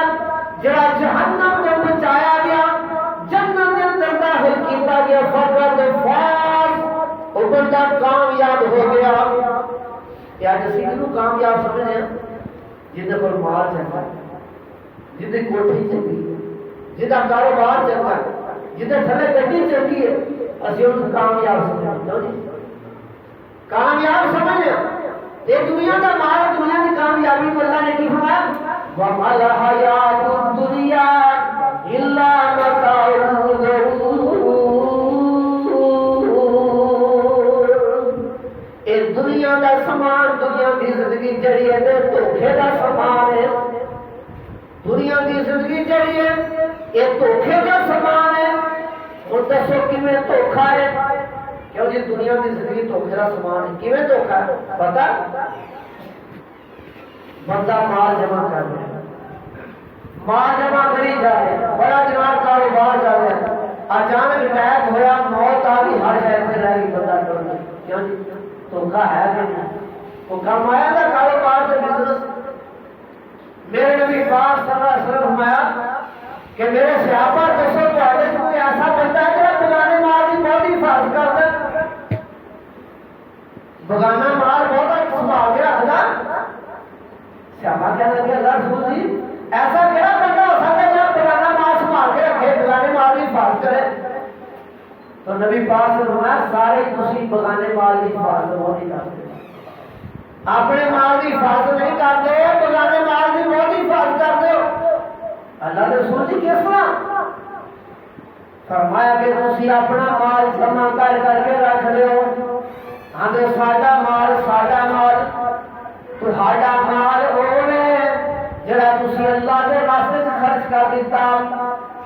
S1: جڑا جہنم تو بچایا گیا جنت کے اندر داخل کیتا گیا فقط فاز وہ بندہ کامیاب ہو گیا یا جسی کو کامیاب سمجھتے ہیں جن پر مال چنگا جن کی کوٹھی چنگی جن کا کاروبار چنگا جن تھلے گڈی چنگی ہے اسی ان کامیاب سمجھتے کامیاب سمجھتے یہ دنیا کا مال دنیا کی کامیابی کو اللہ نے کی فرمایا وَمَا الْحَيَاةُ الدُّنْيَا إِلَّا مَتَاعُ الْغُرُورِ اے دنیا کا سامان دنیا کی زندگی جڑی ہے دھوکھے کا سامان ہے دنیا کی زندگی جڑی ہے یہ دھوکھے کا سامان ہے اور دسو کیویں دھوکھا ہے کیوں جی دنیا کی زندگی دھوکھے کا سامان ہے کیویں دھوکھا ہے پتہ بندہ مال جمع کر رہا ہے مال جمع کری جا رہے ہیں بڑا جناب کاروبار چل رہا ہے اچانک اٹیک ہوا موت آ گئی ہر شہر سے رہ گئی بندہ ڈر گیا کیوں جی دھوکھا ہے کہ نہیں وہ کمایا تھا کاروبار سے بزنس میرے نبی پاک صلی اللہ علیہ وسلم فرمایا کہ میرے صحابہ دسو تہاڈے کوئی ایسا بندہ ہے جو بگانے مال کی بہت حفاظت کرتا ہے بگانا مال بہت سنبھال کے رکھتا صحابہ کہنے لگے اللہ رسول جی ایسا کہڑا بندہ ہو سکتا ہے جو بگانا مال سنبھال کے رکھے بگانے مال کی حفاظت کرے تو نبی پاک نے فرمایا سارے تسی بگانے مال کی حفاظت وہ نہیں کرتے اپنے مال کی حفاظت نہیں کرتے بگانے مال کی بہت حفاظت کرتے ہو اللہ کے رسول جی کس طرح فرمایا کہ تسی اپنا مال جمع کر کے رکھ لو ہاں تو ساڈا مال تہاڈا مال ہوے جڑا تسی اللہ دے راستے وچ خرچ کر دیتا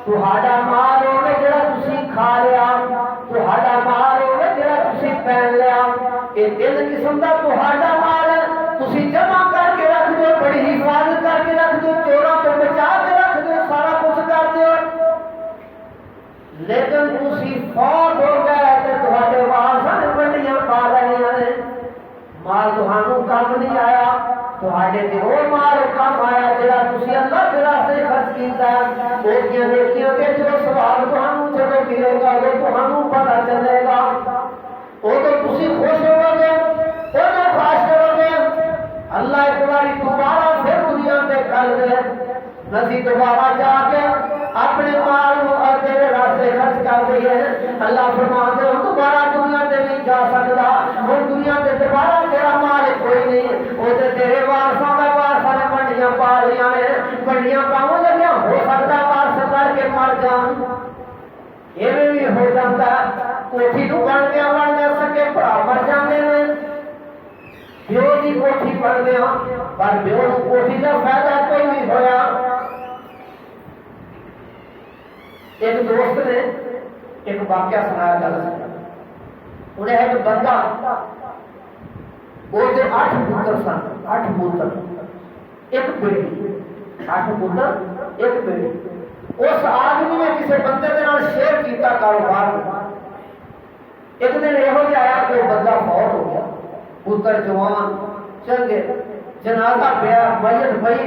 S1: تہاڈا مال ہوے جڑا تسی کھا لیا تہاڈا مال ہوے جڑا تسی پہن لیا یہ تین قسم دا تہاڈا مال ہے تسی جمع کر کے رکھ دو بڑی حفاظت کر کے رکھ دو چوراں تو بچا کے رکھ دو سارا کچھ کر دو لیکن تسی فوت ہو گئے تے تہاڈے وارثاں نے منڈیاں پا لینیاں نے مال تہانوں کم نہیں آیا تہاڈے تے او مال کم آیا جڑا تسی اللہ دے راستے خرچ کیتا ہے او کیا نیکیاں تے جو ثواب تہانوں جدوں ملے گا او تہانوں پتہ چلے گا او تو تسی خوش ہو گے او تو خاص کرو گے اللہ ایک باری دوبارہ پھر دنیا تے کر دے نسی دوبارہ جا کے اپنے مال کو تیرے راستے خرچ کر دئیے اللہ فرماتے ہو دوبارہ دنیا تے نہیں جا سکتا ہوں دنیا تے دوبارہ تیرا مال کوئی نہیں وہ تے تیرے وارثاں دا وارثاں نے منڈیاں پا لیاں نے منڈیاں پاؤں لگیاں ہو سکتا وارث کر کے مر جان ایویں بھی ہو جاتا کوٹھی نو بن سکے بڑا مر جاندے نے بیو دی کوٹھی بن گیا پر بیو نو کوٹھی دا فائدہ کوئی نہیں ہویا ایک دوست نے ایک واقعہ سنایا گل انہیں ایک بندہ وہ 8 پتر سن 8 پتر ایک بیٹی 8 پتر ایک بیٹی اس آدمی نے کسی بندے کے نال شیئر کیتا کاروبار ایک دن یہ آیا کہ وہ بندہ فوت ہو گیا پتر جوان چل گئے جنازہ پیا میت پئی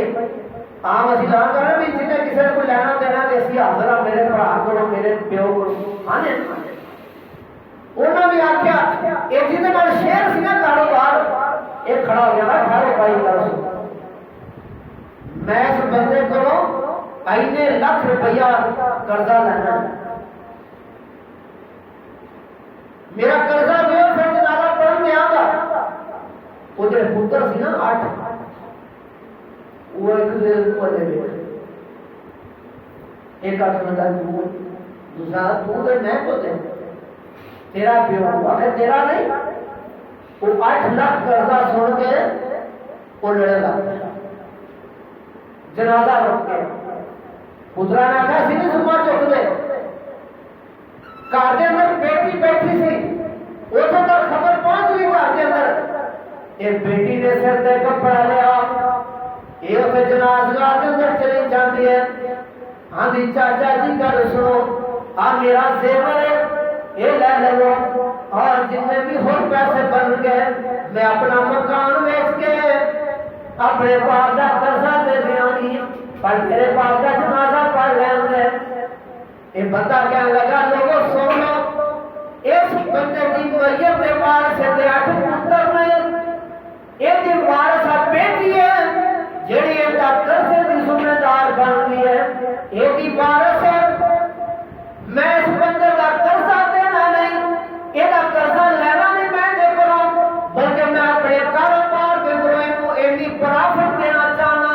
S1: عام اسی لان کرنا بھی جنہیں کسی نے کوئی لینا دینا کہ اسی حاضر ہاں میرے بھرا کو میرے پیو کو آنے انہوں نے آخیا یہ جہد شیئر سی نا کاروبار یہ کھڑا ہو گیا نا گھر پائی کر میں اس بندے کو اینے لاکھ روپیہ قرضہ لینا میرا قرضہ دو پھر جنازہ پڑھ میں آگا وہ جو پتر سی نا 8 وہ ایک والے ایک آدھا دوسرا تو میں کو دے تیرا پیو آخر تیرا نہیں وہ 8 لاکھ قرضہ سن کے وہ لڑے گا جنازہ رکھ کے پترا نے آخر سی نہیں سما چک دے گھر کے اندر بیٹی بیٹھی سی اتوں تک خبر پہنچ گئی گھر کے اندر یہ بیٹی نے سر دے کپڑا لیا یہ پھر جنازگاہ کے اندر چلی جاتی ہے ہاں جی چاچا جی گل سنو آ میرا زیور ہے یہ لے لو اور جتنے بھی اور پیسے بن گئے میں اپنا مکان بیچ کے اپنے باپ کا قرضہ دے دیا گی پر میرے باپ کا جنازہ پڑھ لیں گے یہ بندہ کہنے لگا لوگوں سن لو اس بندے کی میت کے وارث سے 8 پتر نہیں یہ وارث بیٹی ہے جڑی ایسا قرضے کی ذمہ دار بن گئی ہے یہ بھی وارث ہے میں اس بندے کا قرضہ دینا نہیں یہ قرضہ لینا نہیں میں دے کروں بلکہ میں اپنے کاروبار کے گروہ کو ایسی پرافٹ دینا چاہنا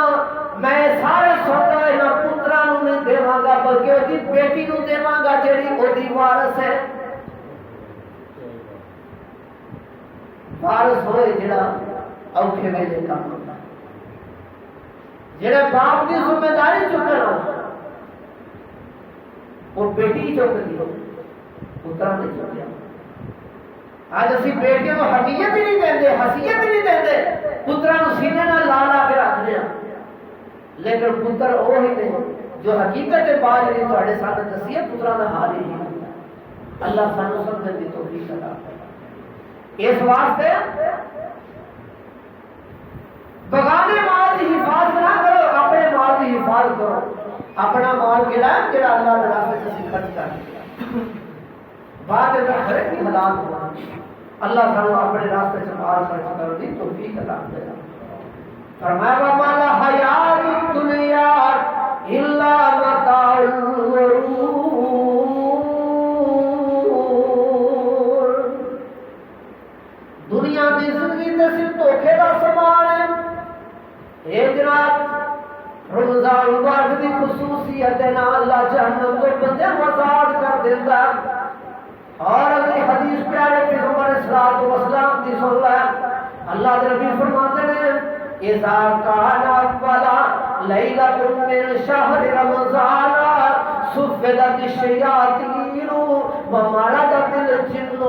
S1: میں سارے سودا یہاں پترا نہیں دیواں گا بلکہ وہ بیٹی نو دیواں گا جڑی وہی وارث ہے وارث ہوئے جڑا اوکھے ویلے کام ہوتا جڑے باپ کی ذمہ داری چکنا وہ بیٹی چک دی پترا نہیں چکیا آج اسی بیٹے کو حقیقت ہی نہیں دیں حیثیت ہی نہیں دیں پترا سینے نہ لا لا کے رکھ دیا لیکن پتر وہ ہی نہیں جو حقیقت کے بعد نہیں تھوڑے ساتھ دسی ہے پترا کا حال ہی نہیں اللہ سانو سمجھنے کی توفیق عطا کرے اس واسطے بغانے مال کی حفاظت نہ کرو اپنے مال کی حفاظت کرو اپنا مال کہڑا ہے جڑا اللہ کے راستے سے خرچ کر بعد میں ہر ایک حالات ہوا اللہ سانو اپنے راستے سے مال خرچ کرو دی توفیق عطا کرے فرمایا وما لا حیات الدنیا الا متاع الغرور دنیا کی زندگی تے صرف دھوکے دا سامان ہے اے جناب رمضان مبارک دی خصوصیت ہے نا اللہ جہنم کو بندے آزاد کر دیتا اور اگلی حدیث پیارے پیغمبر صلی اللہ علیہ وسلم کی سن لے اللہ کے نبی فرماتے ہیں اذا كان اول ليله من شهر رمضان صفدت الشياطين ومرضت الجن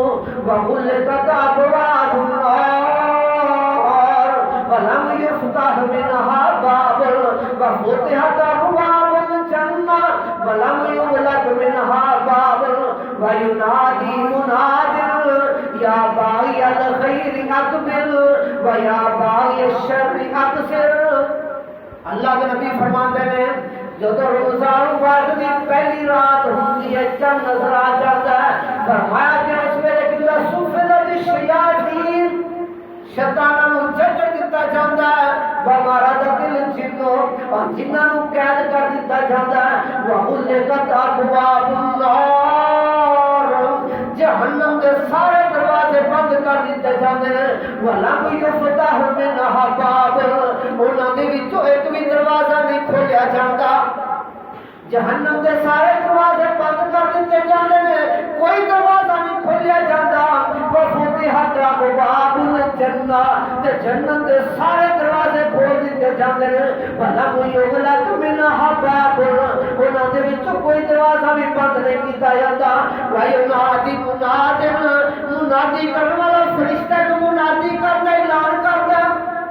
S1: وغلقت ابواب النار ولم يفتح منها باب وفتحت ابواب الجنه ولم يغلق منها باب وينادي مناد یا باغی الخیر اقبل و یا باغی الشر اقصر اللہ کے نبی فرماتے ہیں جب رمضان مبارک کی پہلی رات ہوتی ہے چند نظر آ جاتا ہے فرمایا کہ اس ویلے کہ صفدت الشیاطین شیطانوں جکڑ دیتا جاتا ہے ومرضت الجن اور جنہاں نو قید کر دیتا جاتا ہے وغلقت ابواب النار جہنم کے سارے دروازے بند کر دیتے جاتے ہیں وَلَمْ يُفْتَحْ مِنْهَا بَابٌ انہاں دے وچوں ایک بھی دروازہ نہیں کھولیا جاتا جہنم کے سارے دروازے بند کر دیتے جاتے ہیں کوئی دروازہ نہیں کھولیا جاتا وَفُتِحَتْ أَبْوَابُ الْجَنَّةِ تے جنت کے سارے دروازے کھول دیتے جاتے ہیں وَلَمْ يُغْلَقْ مِنْهَا بَابٌ انہاں دے وچوں کوئی دروازہ بھی بند نہیں کیتا جاتا وَيُنَادِي منادی کرنے والا فرشتہ کو منادی کرتا اعلان کرتا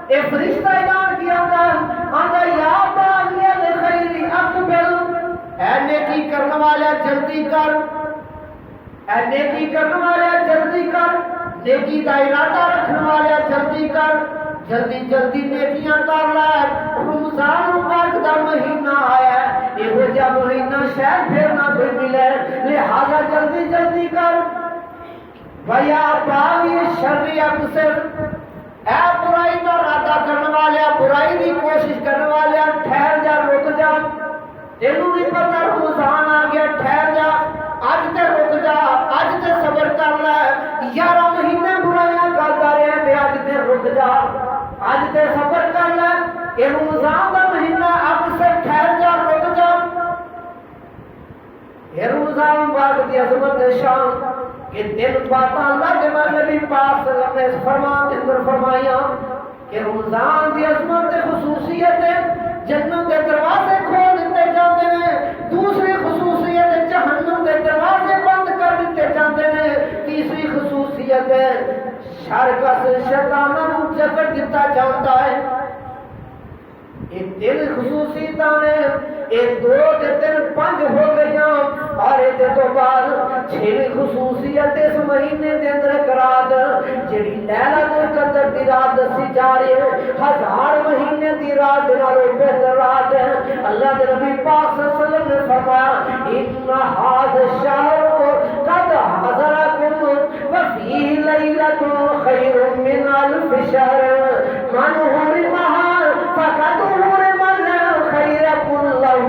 S1: اے فرشتہ اعلان کیا آندا یا باغی الخیر اقبل اے نیکی کرنے والا جلدی کر اے نیکی کرنے والا جلدی کر نیکی کا ارادہ رکھنے والا جلدی کر جلدی جلدی نیکیاں کر لے رمضان مبارک دا مہینہ آیا ہے یہ جا مہینہ شاید پھر نہ کوئی ملے لہذا جلدی جلدی کر ویا باغی شر اکثر اے برائی کا ارادہ کرنے والا برائی کی کوشش کرنے والا ٹھہر جا رک جا تینوں نہیں پتہ رمضان آ گیا ٹھہر جا اج تے رک جا اج تے صبر کر لے 11 مہینے برائیاں کرتا رہے تے اج تے رک جا اج تے صبر کر لے یہ رمضان کا مہینہ اب سے ٹھہر جا رک جا یہ رمضان مبارک دی عظمت شان کہ دل باتاں اللہ کے نبی پاک صلی اللہ علیہ وسلم نے فرمان کے اندر فرمایا کہ رمضان دی عظمت خصوصیت ہے جنت کے دروازے کھول دیتے جاتے ہیں دوسری خصوصیت جہنم کے دروازے بند کر دیتے جاتے ہیں تیسری خصوصیت ہے شر کا شیطانوں کو جکڑ دیتا جاتا ہے یہ تین خصوصیتاں نے ایک 2 تے 3 5 ہو گئی اور یہ تو بعد 6 خصوصیت اس مہینے دے اندر رات جڑی لیلۃ القدر دی رات دسی جا رہی ہے 1000 مہینے دی رات نالوں بہتر رات ہے اللہ کے نبی پاک صلی اللہ علیہ وسلم نے فرمایا ان ھذا الشہر قد حضرکم وفی لیلۃ خیر من الف شہر من حرمها فقد حرم الخیر كله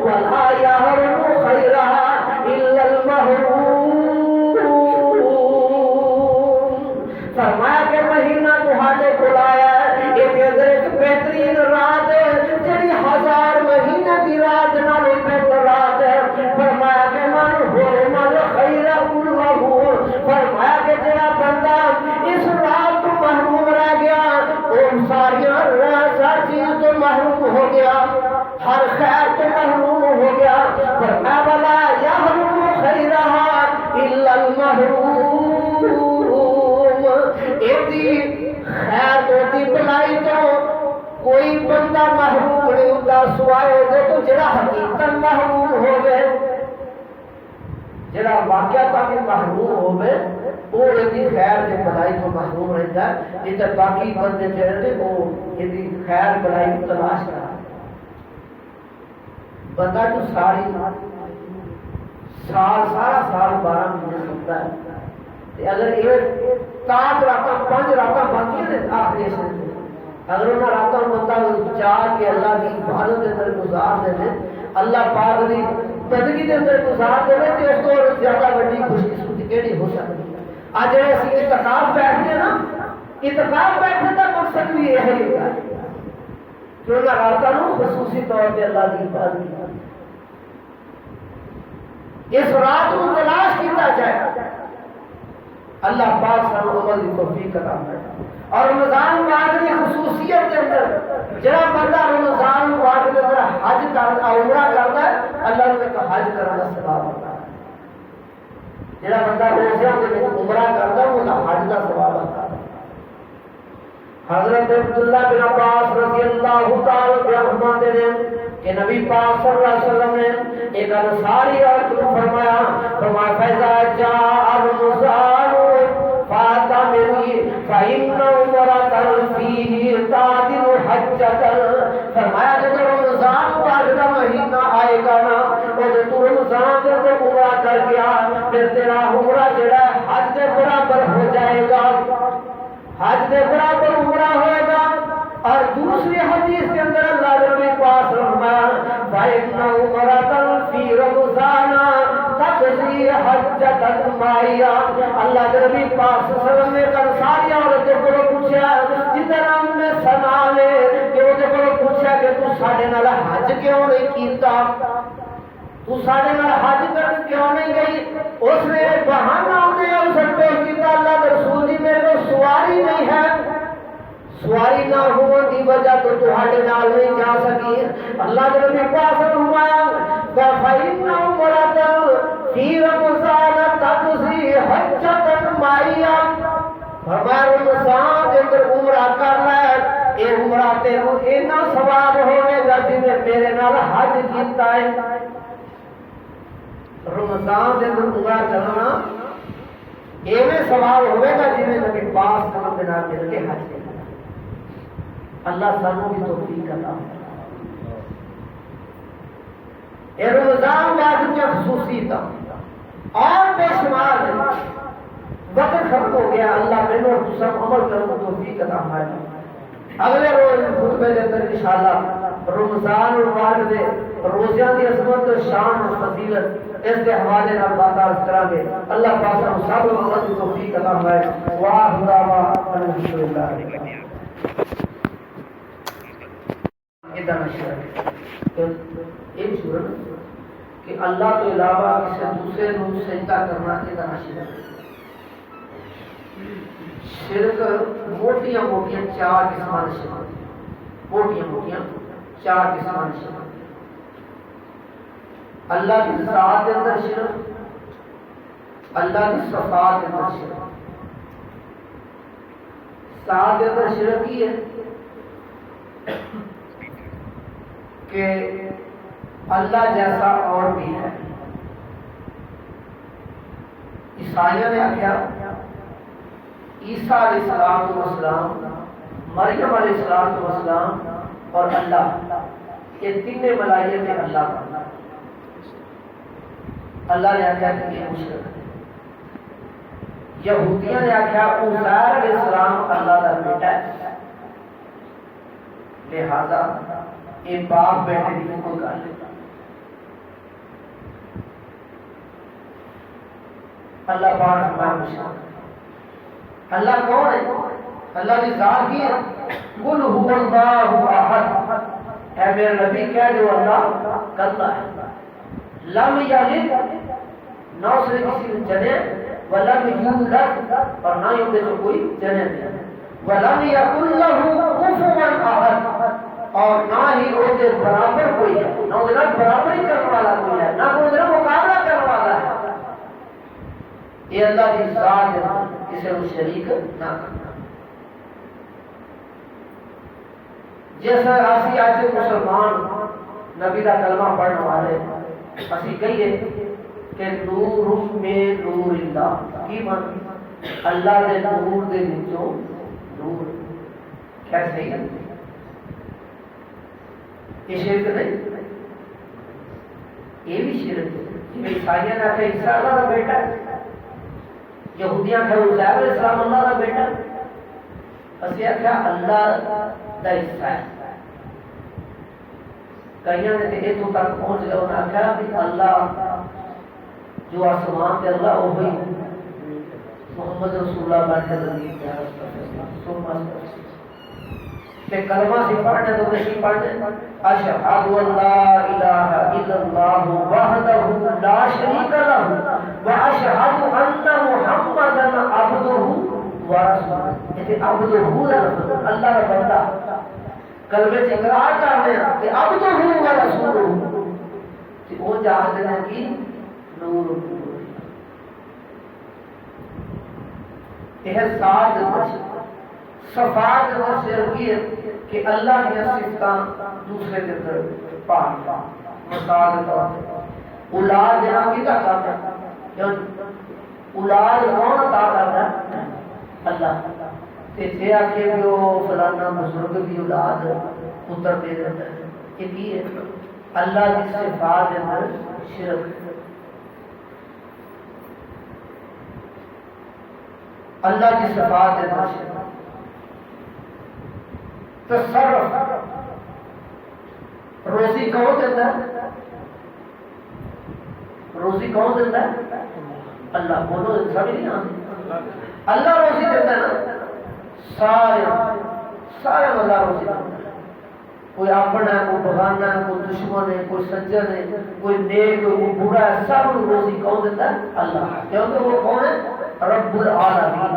S1: ولا يحرم خیرها الا المحروم فرمایا کہ مہینہ تہاڈے کول آیا ہے یہ ایک بہترین رات ہے جڑی 1000 مہینے دی رات نالوں بہتر رات ہے فرمایا کہ من حرم الخیر كله فرمایا کہ جڑا بندہ اس رات تو محروم رہ گیا وہ ساری چیز تو محروم ہو گیا ہر خیر تو محروم ہو گیا فرمایا ولا يحرم خیرها الا المحروم ایدی خیر تو دی بلائی تو کوئی بندہ محروم نہیں ہوتا سوائے دے تو جڑا حقیقت محروم ہو گئے جڑا واقعہ تاکہ محروم ہو گئے وہ ایدی خیر کے بلائی تو محروم رہتا ہے یہ تو باقی بندے جڑے وہ ایدی خیر بلائی کو تلاش کرا بندہ جو ساری سارا سال 12 مہینے سنتا ہے اگر یہ تاک راتاں 5 راتاں باقی ہیں آخری سے اگر انہاں راتاں بندہ چاہ کے اللہ کی عبادت کے اندر گزار دے اللہ پاک دی بندگی کے اندر گزار دے تو اس کو زیادہ بڑی خوش قسمتی کیڑی ہو سکتی ہے آج ایسی اعتکاف بیٹھتے ہیں نا اعتکاف بیٹھنے کا مقصد بھی یہ ہوتا ہے کہ انہاں راتاں خصوصی طور پہ اللہ کی عبادت کی اس رات کو تلاش کیتا جائے اللہ پاک سانو عمل کی توفیق عطا فرمائے اور رمضان مبارک کی خصوصیت کے اندر جڑا بندہ رمضان مبارک کے اندر حج کرتا عمرہ کرتا ہے اللہ نے کہا حج کرنے کا ثواب ہوتا ہے جڑا بندہ روزے کے عمرہ کرتا ہے وہ حج کا ثواب ہوتا ہے حضرت عبداللہ بن عباس رضی اللہ تعالی عنہ نے کہ نبی پاک صلی اللہ علیہ وسلم نے ایک انصاری عورت کو فرمایا فیضا جاء رمضان فاطمری فإن عمرة فيه تعدل حجة فرمایا کہ رمضان مبارک کا مہینہ آئے گا نا اور تو رمضان کے عمرہ کر گیا پھر تیرا عمرہ جڑا حج کے برابر ہو جائے گا حج کے برابر عمرہ ہوئے گا اور دوسری حدیث کے اندر اللہ نبی پاک فرمایا فإن عمرة في رمضان تقضي حجة معيا اللہ نبی پاک صلی اللہ علیہ وسلم نے انصاری عورت کو پوچھا جدھر ہم نے سنا لے کہ وہ کو پوچھا کہ تو ساڈے نال حج کیوں نہیں کیتا تو ساڈے نال حج کرن کیوں نہیں گئی اس نے بہانہ دے اس پیش کیتا اللہ کے رسول جی میرے کو سواری نہیں ہے سواری نہ ہونے کی وجہ تو تہاڈے نال نہیں جا سکی اللہ کے نبی پاک فرمایا فإن عمرة في رمضان تقضي حجة معي فرمایا رمضان دے اندر عمرہ کرنا ہے اے عمرہ تینوں اتنا ثواب ہوے گا جویں میرے نال حج کیتا ہے رمضان دے اندر عمرہ کرنا ایویں ثواب ہوے گا جویں نبی پاک صلی اللہ علیہ وسلم مل کے حج کیتا اللہ سانوں کی توفیق عطا اے رمضان واجب کی خصوصیت اور بے شمار ہے وقت ختم ہو گیا اللہ میں اور دوسرا عمل کرنے کو توفیق عطا فرمائے اگلے روز خطبے کے اندر انشاءاللہ رمضان المبارک دے روزیاں دی عظمت و شان و فضیلت اس کے حوالے نال بات عرض کریں گے اللہ پاک ہم سب کو عمل کی توفیق عطا فرمائے واہ دعوا الحمدللہ اذا نشر ایک صورت کہ اللہ تو علاوہ کسی دوسرے کو سجدہ کرنا اذا نشر شرک موٹیاں موٹیاں چار قسمان شرک موٹیاں موٹیاں چار قسمان شرک اللہ کی ذات کے اندر شرک اللہ کی صفات کے اندر شرک ذات کے اندر شرک ہی ہے کہ اللہ جیسا اور بھی ہے عیسائیوں نے آخیا عیسیٰ علیہ السلام مریم علیہ السلام اور اللہ یہ تینوں ملائکت میں اللہ کا اللہ نے آخیا کہ یہ مشرک ہے یہودیوں نے آخیا عزیر علیہ السلام اللہ کا بیٹا ہے لہذا یہ باپ بیٹے کی کوئی گل نہیں اللہ پاک ہمارا مشرک اللہ کون ہے اللہ کی ذات کی ہے قل هو اللہ احد اے میرے نبی کہہ دو اللہ کلا ہے لم یلد نہ اس نے کسی نے جنے ولم یولد اور نہ ہی ان کوئی جنے ولم یکن له کفوا احد اور نہ ہی ان کے برابر کوئی ہے نہ ان کے برابری کرنے والا کوئی ہے نہ ان کے مقابلہ کرنے والا ہے یہ اللہ کی ذات ہے اسے وہ شریک نہ کرنا جیسا اسی آج مسلمان نبی کا کلمہ پڑھنے والے اسی کہیے کہ نور میں نور اللہ کی من اللہ دے نور دے وچوں نور کیسے ہے یہ شرک نہیں یہ بھی شرک ہے عیسائیوں نے آخر عیسیٰ اللہ کا بیٹا ہے یہودیاں کہ عزیر علیہ السلام اللہ کا بیٹا اسی آخیا اللہ کا حصہ ہے کئی نے اتوں تک پہنچ گئے انہوں نے آخیا کہ اللہ جو آسمان کے اللہ وہی محمد رسول اللہ بن کے زندگی کہ کلمہ سے پڑھنے تو نہیں پڑھنے اشہد ان لا الہ الا اللہ وحدہ لا شریک لہ واشہد ان محمدا عبدہ ورسولہ یہ عبدہ لفظ اللہ کا بندہ کلمے سے اقرار کرتے ہیں کہ عبدہ ورسولہ کہ وہ چاہتے ہیں کہ نور یہ ساتھ صفات شرکی ہے کہ اللہ کی صفتاں دوسرے کے اندر پاک مثال اولاد جہاں کی کا کرتا ہے اولاد کون عطا کرتا ہے اللہ تے جے آکھے کہ وہ فلانا بزرگ بھی اولاد پتر دے دیتا ہے یہ کی ہے اللہ کی صفات کے اندر شرک اللہ کی صفات کے اندر شرک تصرف روزی کون دیتا ہے روزی کون دیتا ہے اللہ بولو سمجھ نہیں آتی اللہ روزی دیتا ہے نا سارے اللہ روزی دیتا ہے کوئی اپنا ہے کوئی بغانا ہے کوئی دشمن ہے کوئی سجن ہے کوئی نیک کوئی برا ہے سب روزی کون دیتا ہے اللہ کیونکہ وہ کون ہے رب العالمین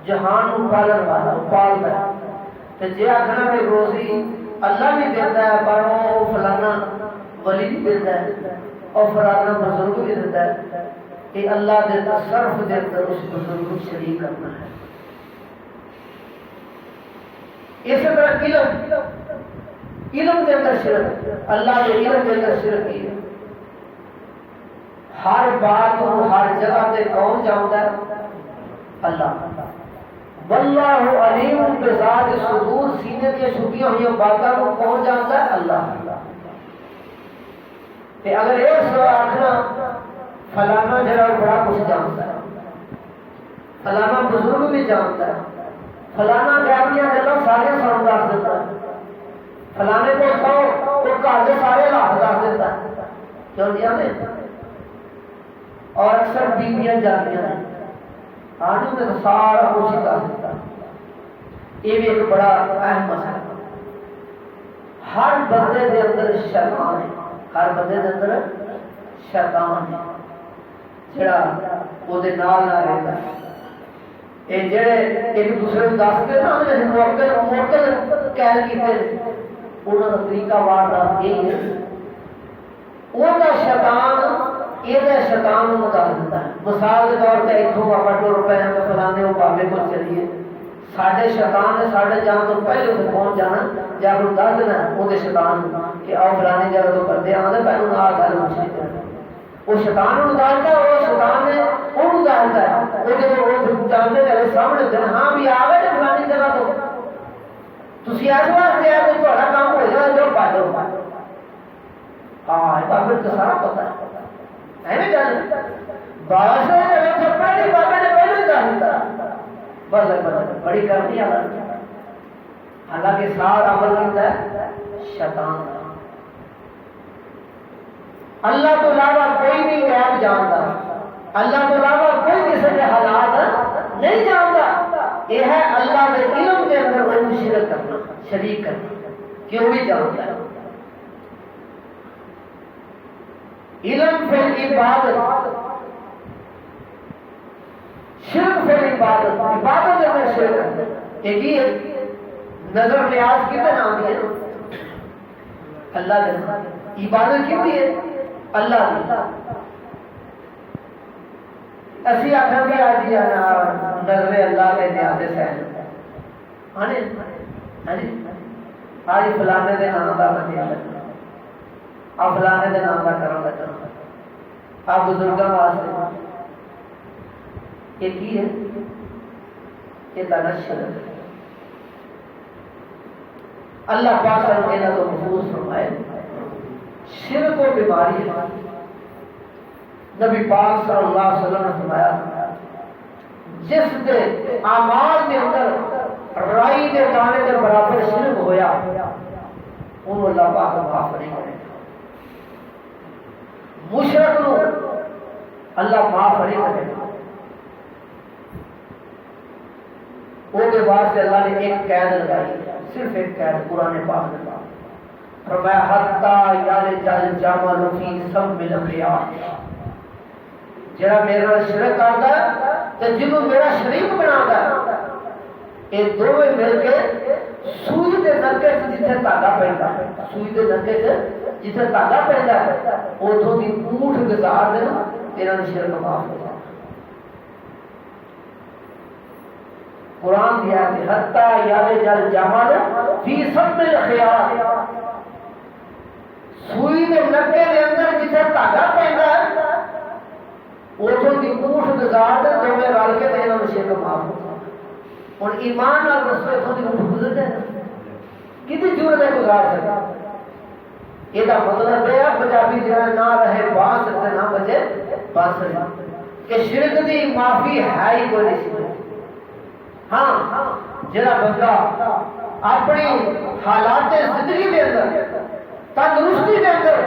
S1: جہان پالن والا پالتا ہے تو جی آخنا کہ روزی اللہ بھی دیتا ہے پر وہ فلانا ولی بھی دیتا ہے اور فرانا بزرگ بھی دیتا ہے کہ اللہ دے تصرف دے اندر اس بزرگ کو شریک کرنا ہے. اسی طرح علم دے اندر شرک، اللہ کے علم دے اندر شرک کی. ہر بات کو ہر جگہ تے کون جانتا ہے؟ اللہ. واللہ علیم بذات الصدور، سینے کی چھپی ہوئی باتوں کو کون جانتا ہے؟ اللہ. کہ اگر ایک سو آخنا فلانا جڑا بڑا کچھ جانتا ہے، فلانا بزرگ بھی جانتا ہے، فلانا گیاریا گلا سارے سن دس دیتا ہے، فلانے کو کھاؤ تو گھر کے سارے لاکھ دس دیتا ہے. کیوں دیا نے؟ اور اکثر بیویاں جانتی ہیں آج نے سارا کچھ ہی دس دیتا. یہ بھی ایک بڑا اہم مسئلہ ہے. ہر بندے دے اندر شیطان ہے، ہر بندے دے اندر شیطان ہے جڑا وہ دے نال نہ رہتا ہے. یہ جڑے ایک دوسرے کو دستے نا موکل قید کیتے انہوں کا طریقہ وار یہی ہے. وہ شیطان یہ شیطان کو دس دیتا ہے. مثال کے طور پہ اتوں آپ ٹر پے فلانے وہ بابے کو چلیے، سارے شیطان نے سارے جان تو پہلے اتنے پہنچ جانا، جب وہ دس دینا وہ شیطان کہ آؤ فلانی جگہ تو بندے آتے پہلے نہ گل مچھلی کرنا. وہ شیطان کو ڈالتا ہے، وہ شیطان نے وہ ڈالتا ہے. وہ جب جانتے چلے سامنے ہوتے ہیں ہاں بھی آ گئے فلانی جگہ تو تھی اس واسطے آئے تو تھوڑا کام ہو جائے جو پاجو. ہاں بابے تو سارا پتا ہے ایویں گل باس پہلے بابے نے پہلے دس دیتا بس بڑی کرنی ہے. حالانکہ سارا عمل کرتا ہے شیطان. اللہ تو علاوہ کوئی بھی غیب جانتا، اللہ تو علاوہ کوئی کسی کے حالات نہیں جانتا. یہ ہے اللہ کے علم کے اندر وہ شرک کرنا، شریک کرنا. کیوں بھی جانتا ہے؟ علم فی العبادت، شرک فی العبادت، عبادت میں شرک. ایک ہی ہے نظر نیاز کتنے نام ہے اللہ کے، عبادت کتنی ہے اللہ کی. اسی آخر بھی آج نظر اللہ کے نیاز سے آج فلانے کے نام کا بنیا لگنا، آپ فلانے کے نام کا کرو لگنا، آپ بزرگوں واسطے ایک ہی ہے یہ تنشر. اللہ پاک نے تو محفوظ فرمائے. شرک و بیماری ہے. نبی پاک صلی اللہ علیہ وسلم نے فرمایا جس دے اعمال کے اندر رائی کے دانے کے برابر شرک ہویا ان اللہ پاک معاف نہیں کرے گا. مشرک نو اللہ معاف نہیں کرے گا. وہ کے بعد سے اللہ نے ایک قید لگائی، صرف ایک قید قرآن پاک میں فرمایا حتی یلج الجمل فی سم الخیاط. جڑا میرا شرک کرتا ہے تے جنوں میرا شریک بناتا ہے یہ دونوں مل کے سوئی دے نکے جتھے دھاگا پیندا ہے، سوئی دے نکے جتھے دھاگا پیندا ہے اوتھوں دی اونٹ گزار دینا تیرا شرک معاف ہو جائے. قرآن دیا کہ حتی یلج الجمل فی سم الخیاط، سوئی دے نکے دے اندر جتھے دھاگا پیندا ہے اوتھوں دی اونٹ گزار دے دونوں رل کے تیرا شرک معاف ہو جائے. ہوں ایمان نال دسو اتوں کی اونٹ گزر جائے کتنی جرت ہے گزار سکتا. یہ مطلب ہے پنجابی جہاں نہ رہے بانس نہ بجے بس کہ شرک دی معافی ہے ہی کوئی نہیں. ہاں جڑا بندہ اپنی حالات زندگی کے اندر تندرستی کے اندر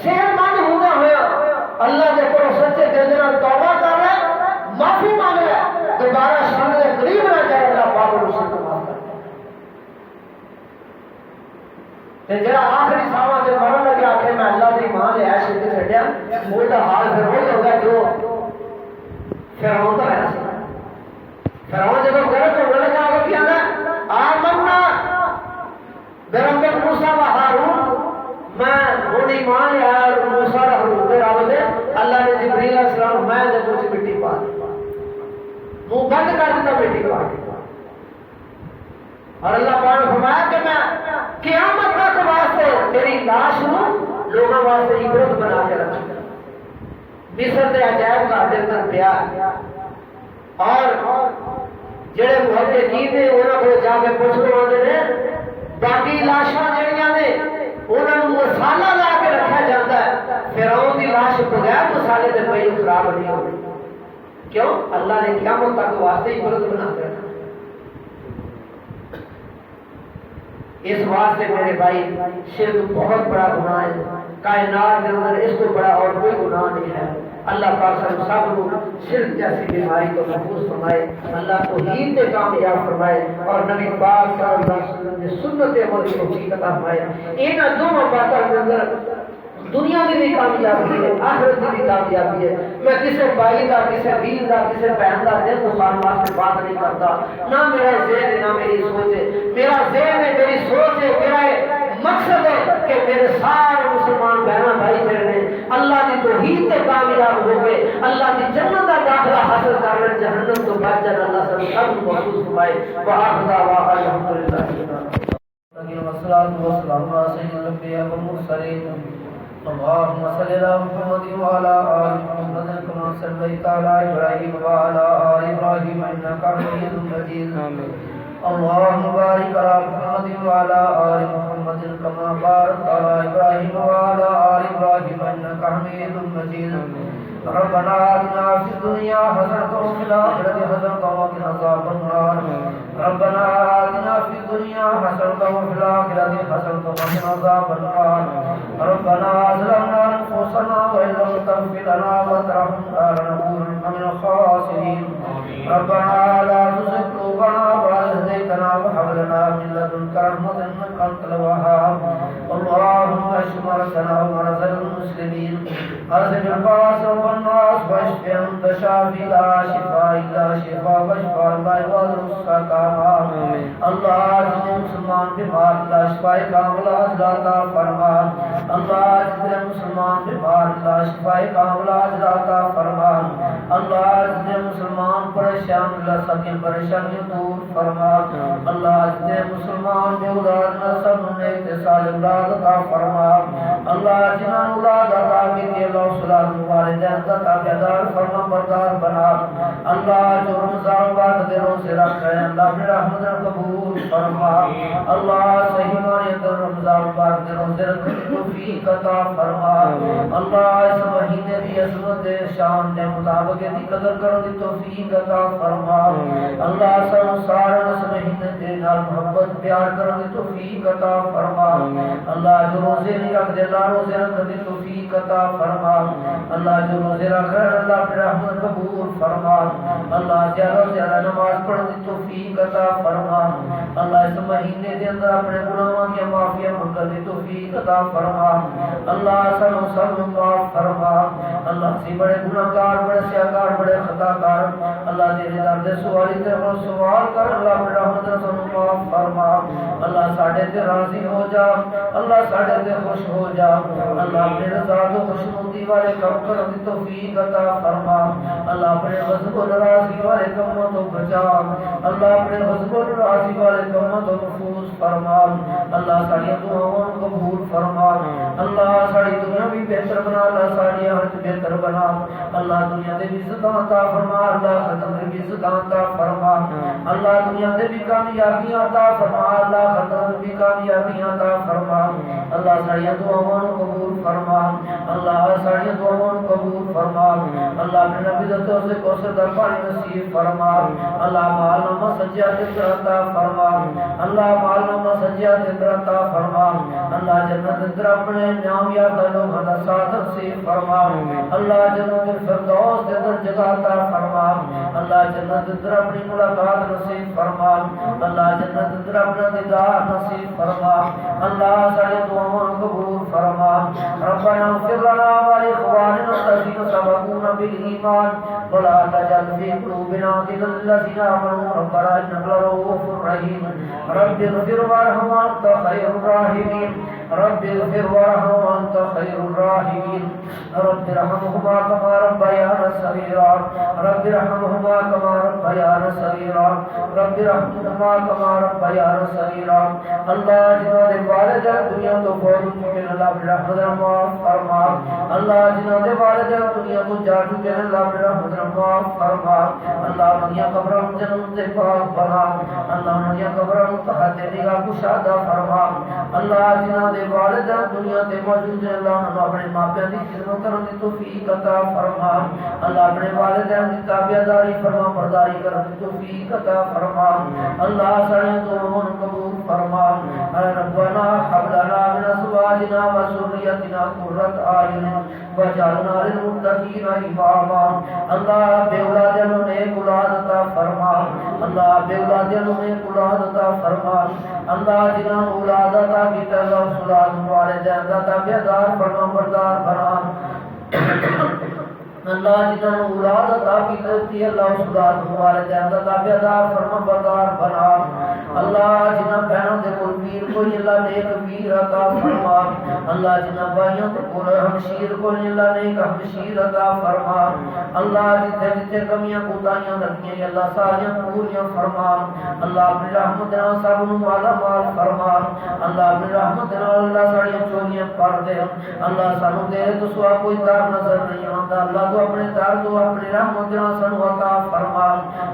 S1: صحت مند ہونا ہوا اللہ کے کو سچے دل کے توبہ کر رہا ہے، معافی مانگ رہا ہے، دوبارہ شرک کے قریب نہ جائے، اللہ پاک کو شرک معاف کرتا ہے. جڑا آخری ساواں تے مرن لگے آخے میں اللہ دی مان لیا شرک چھڈیا، وہ دا حال پھر وہی ہوگا جو فرعون کا ہے. فرعون جب غلط ہونے لگا وہ کیا آمنا برب موسیٰ و ہارون، میں انہیں ایمان لیا اور موسیٰ رہا ہوتے رہا دے اللہ نے جبریل علیہ السلام میں دے مجھے مٹی پا دی منہ بند کر دیتا مٹی پا دی اور اللہ پاک نے فرمایا کہ میں قیامت تک واسطے تیری لاش نو لوگوں واسطے عبرت بنا کے رکھوں مصر دے عجائب گھر دے اندر پیا اور جڑے محققین نے انہاں کو جا کے پوچھ لو نے باقی لاشاں جڑیاں نے انہاں نوں مسالہ لا کے رکھا جاتا ہے فرعون دی لاش بغیر مسالے دے پئی خراب نہیں ہوتی کیوں اللہ نے قیامت تک واسطے عبرت بنا کے رکھا اس واسطے میرے بھائی شرک بہت بڑا گناہ ہے کائنات کے اندر اس کو بڑا اور کوئی گناہ نہیں ہے اللہ پاک سب کو شرک جیسی بیماری کو محفوظ فرمائے اللہ توحید پہ کامیاب فرمائے اور نبی پاک صلی اللہ علیہ وسلم کی سنت عمل کی توفیق عطا فرمائے ان دونوں باتوں کے اندر دنیا کی بھی کامیابی ہے آخرت کی بھی کامیابی ہے میں کسی بھائی کا کسی بیل کا کسی بہن کا دل دکان واسطے بات نہیں کرتا نہ میرا ذہن ہے نہ میری سوچ ہے میرا ذہن ہے میری سوچ ہے میرا مقصد ہے کہ میرے سارے مسلمان بہن بھائی تیرے اللہ کی توحید پہ کامیاب ہو گئے اللہ کی جنت کا داخلہ حاصل کر رہے جہنم تو بچ جانا اللہ سب کو محفوظ فرمائے وآخر دعوانا الحمدللہ والصلاة والسلام على سيد الأنبياء والمرسلين اللهم صل على محمد وعلى آل محمد كما صليت على إبراهيم وعلى آل إبراهيم إنك حميد مجيد اللهم بارك على محمد وعلى آل محمد كما باركت على إبراهيم وعلى آل إبراهيم إنك حميد مجيد ربنا آتنا في الدنيا حسنة وفي الآخرة حسنة وقنا عذاب النار ربنا آتنا في الدنيا حسنة وفي الآخرة حسنة وقنا عذاب النار ربنا ظلمنا أنفسنا وإن لم تغفر لنا وترحمنا لنكونن من الخاسرين ربنا لا تزغ قلوبنا بعد إذ هديتنا وهب لنا من لدنك رحمة إنك أنت الوهاب اللهم اشف مرضانا ومرضى المسلمين أذهب البأس والناس واشف أنت شافي لا شفاء إلا شفاء وشفاء لا يغادر سقما اللہ جتنے مسلمان بیمار اللہ شفاء کاملہ عطا فرما اللہ جتنے مسلمان بیمار اللہ شفاء کاملہ عطا فرما اللہ جتنے مسلمان پریشان اللہ سب کی پریشانیوں دور فرما اللہ جتنے مسلمان بے اولاد نہ سب نے اتصال اولاد عطا فرما اللہ جنہاں اولاد عطا کی اللہ صلاح والدین عطا بیدار فرما بردار بنا اللہ جو رمضان بعد دے روزے رکھ رہے ہیں اللہ اپنے رحمت قبول فرما اللہ صحیح معنی در رمضان بعد دے روزے رکھنے کی توفیق عطا فرما اللہ اس مہینے کی عظمت شان کے مطابق کی قدر کرنے کی توفیق عطا فرما اللہ سارے اس مہینے دے نال محبت پیار کرنے کی توفیق عطا فرما اللہ جو روزے نہیں رکھ دے اللہ روزے رکھنے کی توفیق عطا فرما اللہ جو روزے رکھ رہے ہیں اللہ اپنے رحمت قبول فرما اللہ زیادہ سے زیادہ نماز پڑھنے کی توفیق عطا فرما اللہ اس مہینے دے اندر اپنے گناہوں کی معافی منگنے کی توفیق عطا فرما اللہ سب معاف فرما اللہ سے بڑے گناہگار بڑے سیاہکار بڑے خطاکار اللہ تیرے در دے سوالی تے سوال کر اللہ اپنے رحمت سے معاف فرما اللہ ساڈے تے راضی ہو جا اللہ ساڈے تے خوش ہو جا اللہ اپنے رضا تو خوشنودی والے کام کرنے کی توفیق عطا فرما اللہ اپنے غضب و ناراضگی والے کاموں تو بچا اللہ اپنے غضب و ناراضگی والے کاموں تو محفوظ فرما اللہ ساری دعاؤں کو قبول فرما اللہ ساری دنیا بھی بہتر بنا اللہ ساری آخرت بہتر بنا اللہ دنیا دے بھی عزت عطا فرما اللہ ختم دے بھی عزت عطا فرما اللہ دنیا دے بھی کامیابی عطا فرما اللہ ختم دے بھی کامیابی عطا فرما اللہ ساری دعاؤں کو قبول فرما اللہ ساری دعاؤں کو قبول فرما اللہ اپنے نبی دتوں سے کوثر در پانی نصیب فرما اللہ مال نامہ سجیات عطا فرما اللہ مال نامہ سجیات عطا فرما اللہ جنت اندر اپنے نام یاد لوگوں کا ساتھ نصیب فرما اللہ جنت الفردوس کے اندر جگہ عطا فرما اللہ جنت اندر اپنی ملاقات نصیب فرما اللہ جنت اندر اپنا دیدار نصیب فرما اللہ ساری دعاؤں قبول فرما ربنا اغفر لنا ولاخواننا الذين سبقونا بالایمان ولا تجعل في قلوبنا غلا للذين امنوا ربنا انك رؤوف رحيم رب اغفر وارحم وانت خير الراحمين رب اغفر وارحم وانت خير الراحمين رب ارحمهما كما ربيانا صغيرا رب ارحمهما كما ربيانا صغيرا رب ارحمهما كما ربيانا صغيرا اللہ جنہوں دے والدین دنیا تو فوت ہو چکے ہیں اللہ اپنی رحمت نال معاف فرما اللہ جنہوں دے والدین دنیا تو جا چکے ہیں اللہ اپنی رحمت نال معاف فرما اللہ انہاں قبراں جنت دے پاک بنا اللہ انہاں قبراں تحت نگاہ کشادہ فرما اللہ جنہوں دے والدین دنیا تے موجود ہیں اللہ انہاں اپنے ماپیاں دی خدمت کرنے کی توفیق عطا فرما اللہ اپنے والدین کی تابعداری فرما برداری کرنے کی توفیق عطا فرما اللہ سارے دعاؤں قبول فرما اے ربنا هب لنا من ازواجنا وذرياتنا قرة اعين واجعلنا للمتقين اماما اللہ بے اولادوں نے نیک اولاد عطا فرما اللہ بے اولادوں نے نیک اولاد عطا فرما اللہ جنہاں اولاد عطا کی اللہ اولاد والدین کا تابعدار فرما بردار بنا اللہ جنہاں اولاد عطا کی کرتی اللہ اولاد والدین کا تابعدار فرما بردار بنا اللہ جنہاں بہنوں دے کول ویر کوئی اللہ نیک ویر عطا فرما اللہ جنہاں بھائیوں دے کول ہمشیر کوئی اللہ نیک ہمشیر عطا فرما اللہ جتھے جتھے کمیاں کوتاہیاں رکھیاں اللہ ساریاں پوریاں فرما اللہ اپنی رحمت نال سب نوں مالا مال فرما اللہ اپنی رحمت نال اللہ ساریاں چوریاں پر دے اللہ سانوں دے تو سوا کوئی در نظر نہیں آندا اللہ تو اپنے در تو اپنی رحمت نال سانوں عطا فرما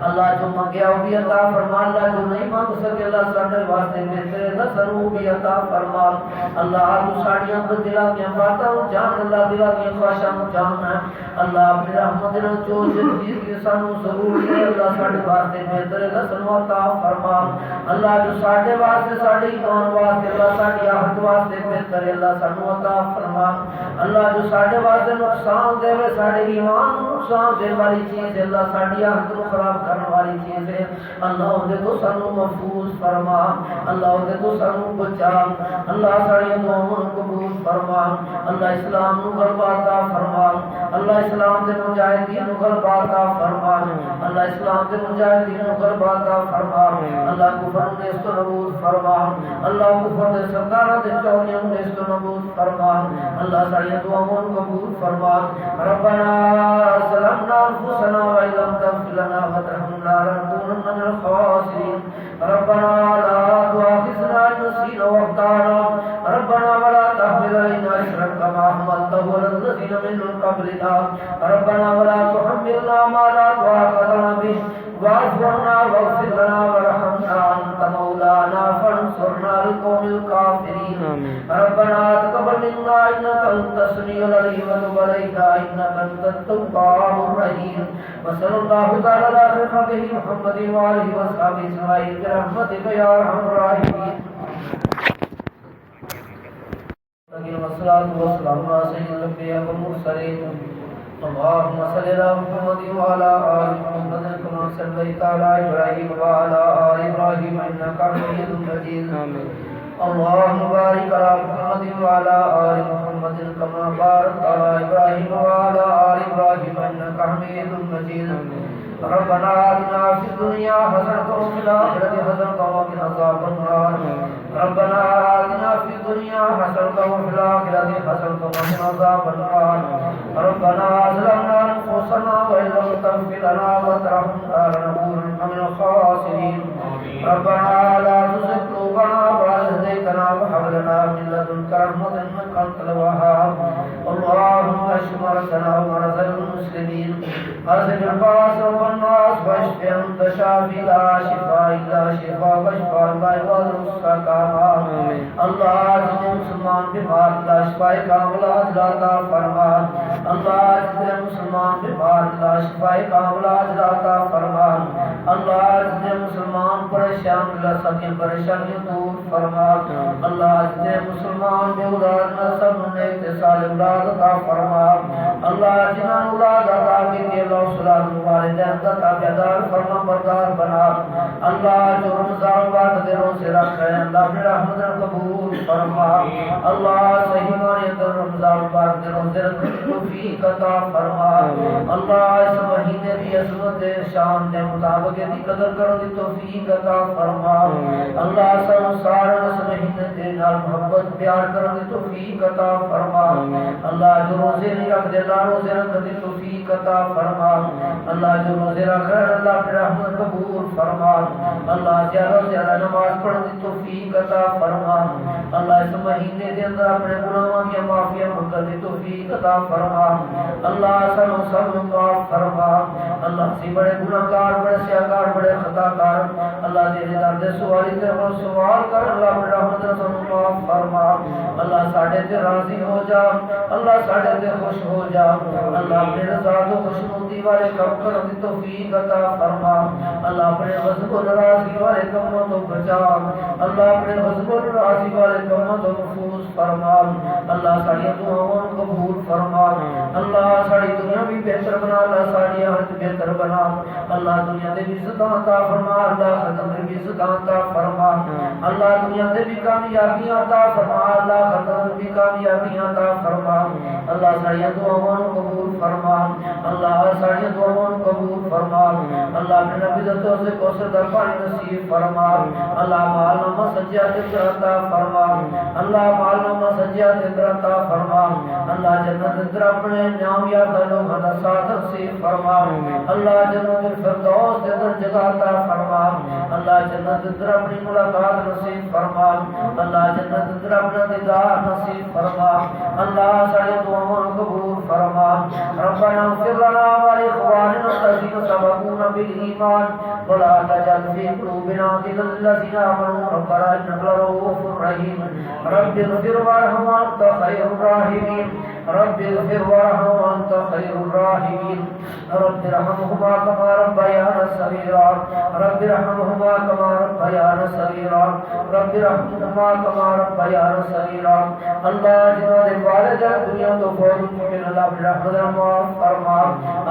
S1: اللہ جو منگیا وہ بھی عطا فرما اللہ جو نہیں مانگ سکے اللہ ساڈے واسطے بہتر ہے سانوں بھی عطا فرما اللہ تو ساڈیاں دلاں دیاں باتاں جان اللہ دلاں دیاں خواہشاں جان ہے اللہ اپنی رحمت نال جو چیز کی سانوں ضرور ہے اللہ ساڈے واسطے بہتر ہے سانوں عطا فرما اللہ جو ساڈے واسطے ساڈے ایمان واسطے اللہ ساڈی آخرت واسطے بہتر ہے اللہ سانوں عطا فرما اللہ جو ساڈے واسطے نقصان دے ساڈے ایمان نوں نقصان دے والی چیز ہے اللہ ساڈی آخرت نوں خراب کرنے والی چیز ہے اللہ اودے تو سانوں محفوظ فرما اللہ اودے تو سانوں بچا اللہ ساڈی دعاواں قبول فرما اللہ اسلام نوں غلبہ عطا فرما اللہ اسلام دے مجاہدین نوں غلبہ عطا فرما اللہ اسلام دے مجاہدین نوں غلبہ عطا فرما اللہ کفر نوں نیست و نابود فرما اللہ کفر دے سرداراں دے چوریاں نوں نیست و نابود فرما اللہ ساڈی دعاواں قبول فرما ربنا ظلمنا انفسنا وان لم تغفر لنا وترحمنا لنكونن من الخاسرين ربنا لا تؤاخذنا إن نسينا واخطأنا ربنا ولا تحمل علينا إصرا كما حملته على الذين من قبلنا ربنا ولا تحملنا ما لا طاقة لنا به واعف عنا واغفر لنا وارحمنا أنت مولانا فانصرنا على القوم الكافرين ربنا تقبل منا إنك أنت السميع العليم وتب علينا إنك أنت التواب الرحيم وصلى الله تعالى على خير خلقه محمد وآله وصحبه أجمعين برحمتك يا أرحم الراحمين والصلاة والسلام على سيد الأنبياء والمرسلين اللهم صل على محمد وعلى آل محمد كما صليت على إبراهيم وعلى آل إبراهيم إنك حميد مجيد اللهم بارك على محمد وعلى آل محمد كما باركت على إبراهيم وعلى آل إبراهيم إنك حميد مجيد ربنا آتنا في الدنيا حسنة وفي الآخرة حسنة وقنا عذاب النار ربنا آتنا في الدنيا حسنة وفي الآخرة حسنة وقنا عذاب النار ربنا ظلمنا أنفسنا وإن لم تغفر لنا وترحمنا لنكونن من الخاسرين ربنا لا تزغ قلوبنا بعد إذ هديتنا وهب لنا من لدنك رحمة إنك أنت الوهاب اللهم اشف مرضنا ومرضى المسلمين أذهب البأس والناس واشف أنت شافي لا شفاء إلا شفاءك وشفاء لا يغادر سقما اللہ جتنے مسلمان بیمار اللہ شفاء کاملہ عطا فرما اللہ جتنے مسلمان بیمار اللہ شفاء کاملہ عطا فرما اللہ جتنے مسلمان پریشان اللہ سب کی پریشانیاں دور فرما اللہ جتنے مسلمان بے اولاد نہ سب نیک صالح اولاد عطا فرما اللہ جنہاں اولاد عطا کی اللہ اولاد والدین کا تابعدار فرما بردار بنا اللہ جو رمضان بعد دے روزے رکھ رہے ہیں اللہ اپنی رحمت سے قبول فرما اللہ صحیح معنی اندر رمضان بعد دے روزے رکھنے کی توفیق عطا فرما اللہ اس مہینے کی عظمت شان دے مطابق دی قدر کرنے کی توفیق عطا فرما اللہ سب سارے اس مہینے دے نال محبت پیار کرنے کی توفیق عطا فرما اللہ جو روزے نہیں رکھ دے اللہ روزے رکھنے کی توفیق عطا فرما اللہ جو روزے رکھ رہے ہیں اللہ اپنی رحمت قبول فرما اللہ زیادہ سے زیادہ نماز پڑھنے کی توفیق عطا فرما اللہ اس مہینے کے اندر اپنے گناہوں کی معافی کرنے کی توفیق عطا فرما اللہ سب معاف فرما اللہ سے بڑے گناہگار بڑے سیاہکار بڑے خطاکار اللہ تیرے در دے سوالی تے سوال کر اللہ اپنی رحمت سے معاف فرما اللہ ساڈے تے راضی ہو جا اللہ ساڈے تے خوش ہو جا اللہ اپنے رضا تو خوشنودی والے کام کرنے کی توفیق عطا فرما اللہ اپنے غضب و ناراضگی والے کاموں تو بچا اللہ اپنے غضب و ناراضگی والے کاموں تو محفوظ فرما اللہ ساری دعاؤں کو قبول فرما اللہ ساری دنیا بھی بہتر بنا اللہ ساری آخرت بہتر بنا اللہ دنیا دے بھی عزت عطا فرما اللہ ختم دے بھی عزت عطا فرما اللہ دنیا دے بھی کامیابی عطا فرما اللہ ختم بھی کامیابی عطا فرما اللہ ساری دعاؤں کو قبول فرما اللہ ساری دعاؤں کو قبول فرما اللہ اپنے نبی دتوں سے کوثر در پانی نصیب فرما اللہ مال نامہ سجاد عطا فرما اللہ مال نامہ سجاد عطا فرما اللہ جنت اندر اپنے نام یاد لوگوں کا ساتھ نصیب فرما اللہ جنت الفردوس کے اندر جگہ عطا فرما اللہ جنت اندر اپنی ملاقات نصیب فرما اللہ جنت اندر اپنا دیدار نصیب فرما اللہ ساری دعاؤں قبول فرما ربنا اغفر لنا ولإخواننا الذين سبقونا بالإيمان ولا تجعل في قلوبنا غلا للذين آمنوا ربنا إنك رؤوف رحيم رب اغفر وارحم وأنت خير الراحمين رب اغفر وارحم وأنت خير الراحمين رب ارحمهما كما ربيانا صغيرا رب ارحمهما كما ربيانا صغيرا رب ارحمهما كما ربيانا صغيرا اللہ جنہوں نے والدین دنیا تو فوت ہو چکے ہیں اللہ اپنی رحمت سے معاف فرما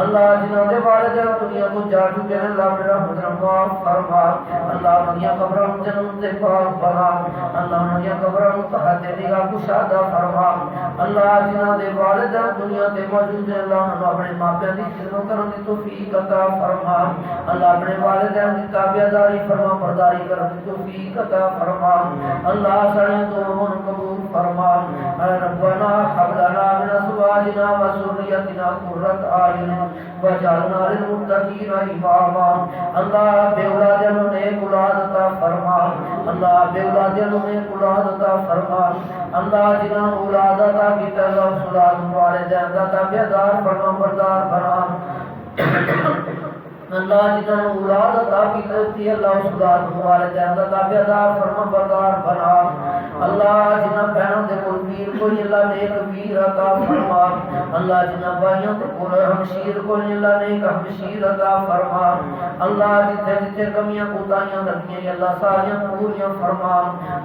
S1: اللہ جنہوں نے والدین دنیا تو جا چکے ہیں اللہ اپنی رحمت سے معاف فرما اللہ دنیا قبروں جنت سے پاک بنا اللہ دنیا قبروں تحت نگاہ کشادہ فرما اللہ جنہوں نے والدین دنیا تے موجود ہیں اللہ انہوں اپنے ماپیاں دی خدمت کرنے کی توفیق عطا فرما اللہ اپنے والدین کی تابعداری فرما برداری کرنے کی توفیق عطا فرما اللہ ساری دعاؤں قبول فرما اے ربنا هب لنا من ازواجنا وذريتنا قرة اعين واجعلنا للمتقين اماما اللہ بے اولادوں نے نیک اولاد عطا فرما اللہ بے اولادوں نے نیک اولاد عطا فرما اللہ جنہاں اولاد عطا کی اللہ اولاد والدین کا تابعدار فرما بردار بنا اللہ جنہاں اولاد عطا کی کرتی اللہ اولاد والدین کا تابعدار فرما بردار بنا اللہ جنہاں بہنوں دے کول ویر کوئی اللہ نیک ویر عطا فرما اللہ جنہاں بھائیوں دے کول ہمشیر کوئی اللہ نیک ہمشیر عطا فرما اللہ جتھے جتھے کمیاں کوتاہیاں رکھیاں اللہ ساریاں پوریاں فرما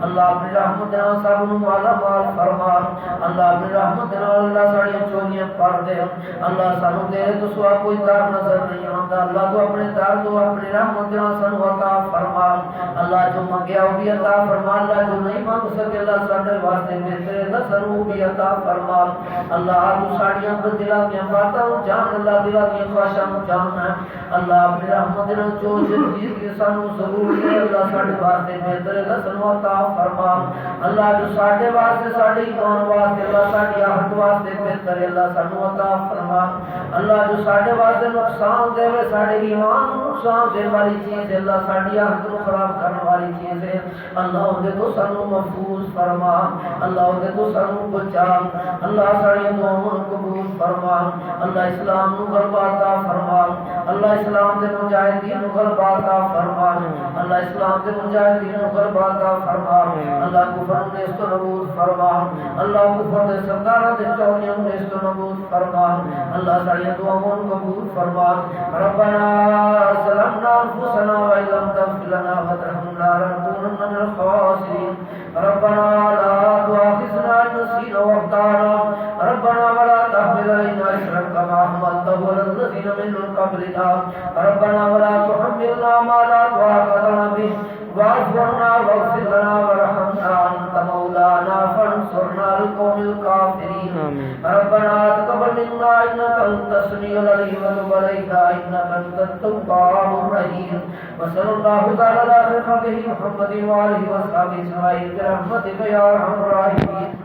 S1: اللہ اپنی رحمت نال سب نوں مالا مال فرما اللہ اپنی رحمت نال اللہ ساڑیاں چوریاں پر دے اللہ سانوں تیرے تو سوا کوئی دار نظر نہیں آندا اللہ تو اپنے دار تو اپنی رحمت نال سانوں عطا فرما اللہ جو منگیا وہ بھی عطا فرما اللہ جو نہیں مانگ سکے اللہ ساڈے واسطے بہتر ہے سانوں بھی عطا فرما اللہ تو ساڑیاں دلاں دی باتاں جان اللہ دلاں دی خواہشاں جان ہے اللہ اپنی رحمت نال جو چیز کی سانوں ضرور ہے اللہ ساڈے واسطے بہتر ہے سانوں عطا فرما اللہ جو ساڈے واسطے ساڈے ایمان واسطے اللہ ساڈی آخرت واسطے بہتر ہے اللہ سانوں عطا فرما اللہ جو ساڈے واسطے نقصان دے ساڈے ایمان نوں نقصان دے والی چیز ہے اللہ ساڈی آخرت نوں خراب کرنے والی چیز ہے اللہ دے تو سانوں محفوظ فرما اللہ دے تو سانوں بچا اللہ ساڈی دعاواں قبول فرما اللہ اسلام نوں غلبہ عطا فرما اللہ اسلام دے مجاہدین نوں غلبہ عطا فرما اللہ اسلام دے مجاہدین نوں غلبہ عطا فرما اللہ کفر نوں نیست و نابود فرما اللہ کفر دے سرداراں دے چوریاں نوں نیست و نابود فرما اللہ ساڈی دعاواں قبول فرما ربنا ظلمنا انفسنا وان لم تغفر لنا وترحمنا لنكونن من الخاسرين ربنا لا تؤاخذنا ان نسينا واخطانا ربنا ولا تحمل علينا إصرا كما حملته على الذين الذين من قبلنا ربنا ولا تحملنا ما لا طاقة لنا به واعف عنا واغفر لنا وارحمنا أنت مولانا فانصرنا على القوم الكافرين ربنا تقبل منا إنك أنت السميع العليم وتب علينا إنك أنت التواب الرحيم وصلى الله تعالى على خير خلقه محمد وآله وصحبه أجمعين برحمتك يا أرحم الراحمين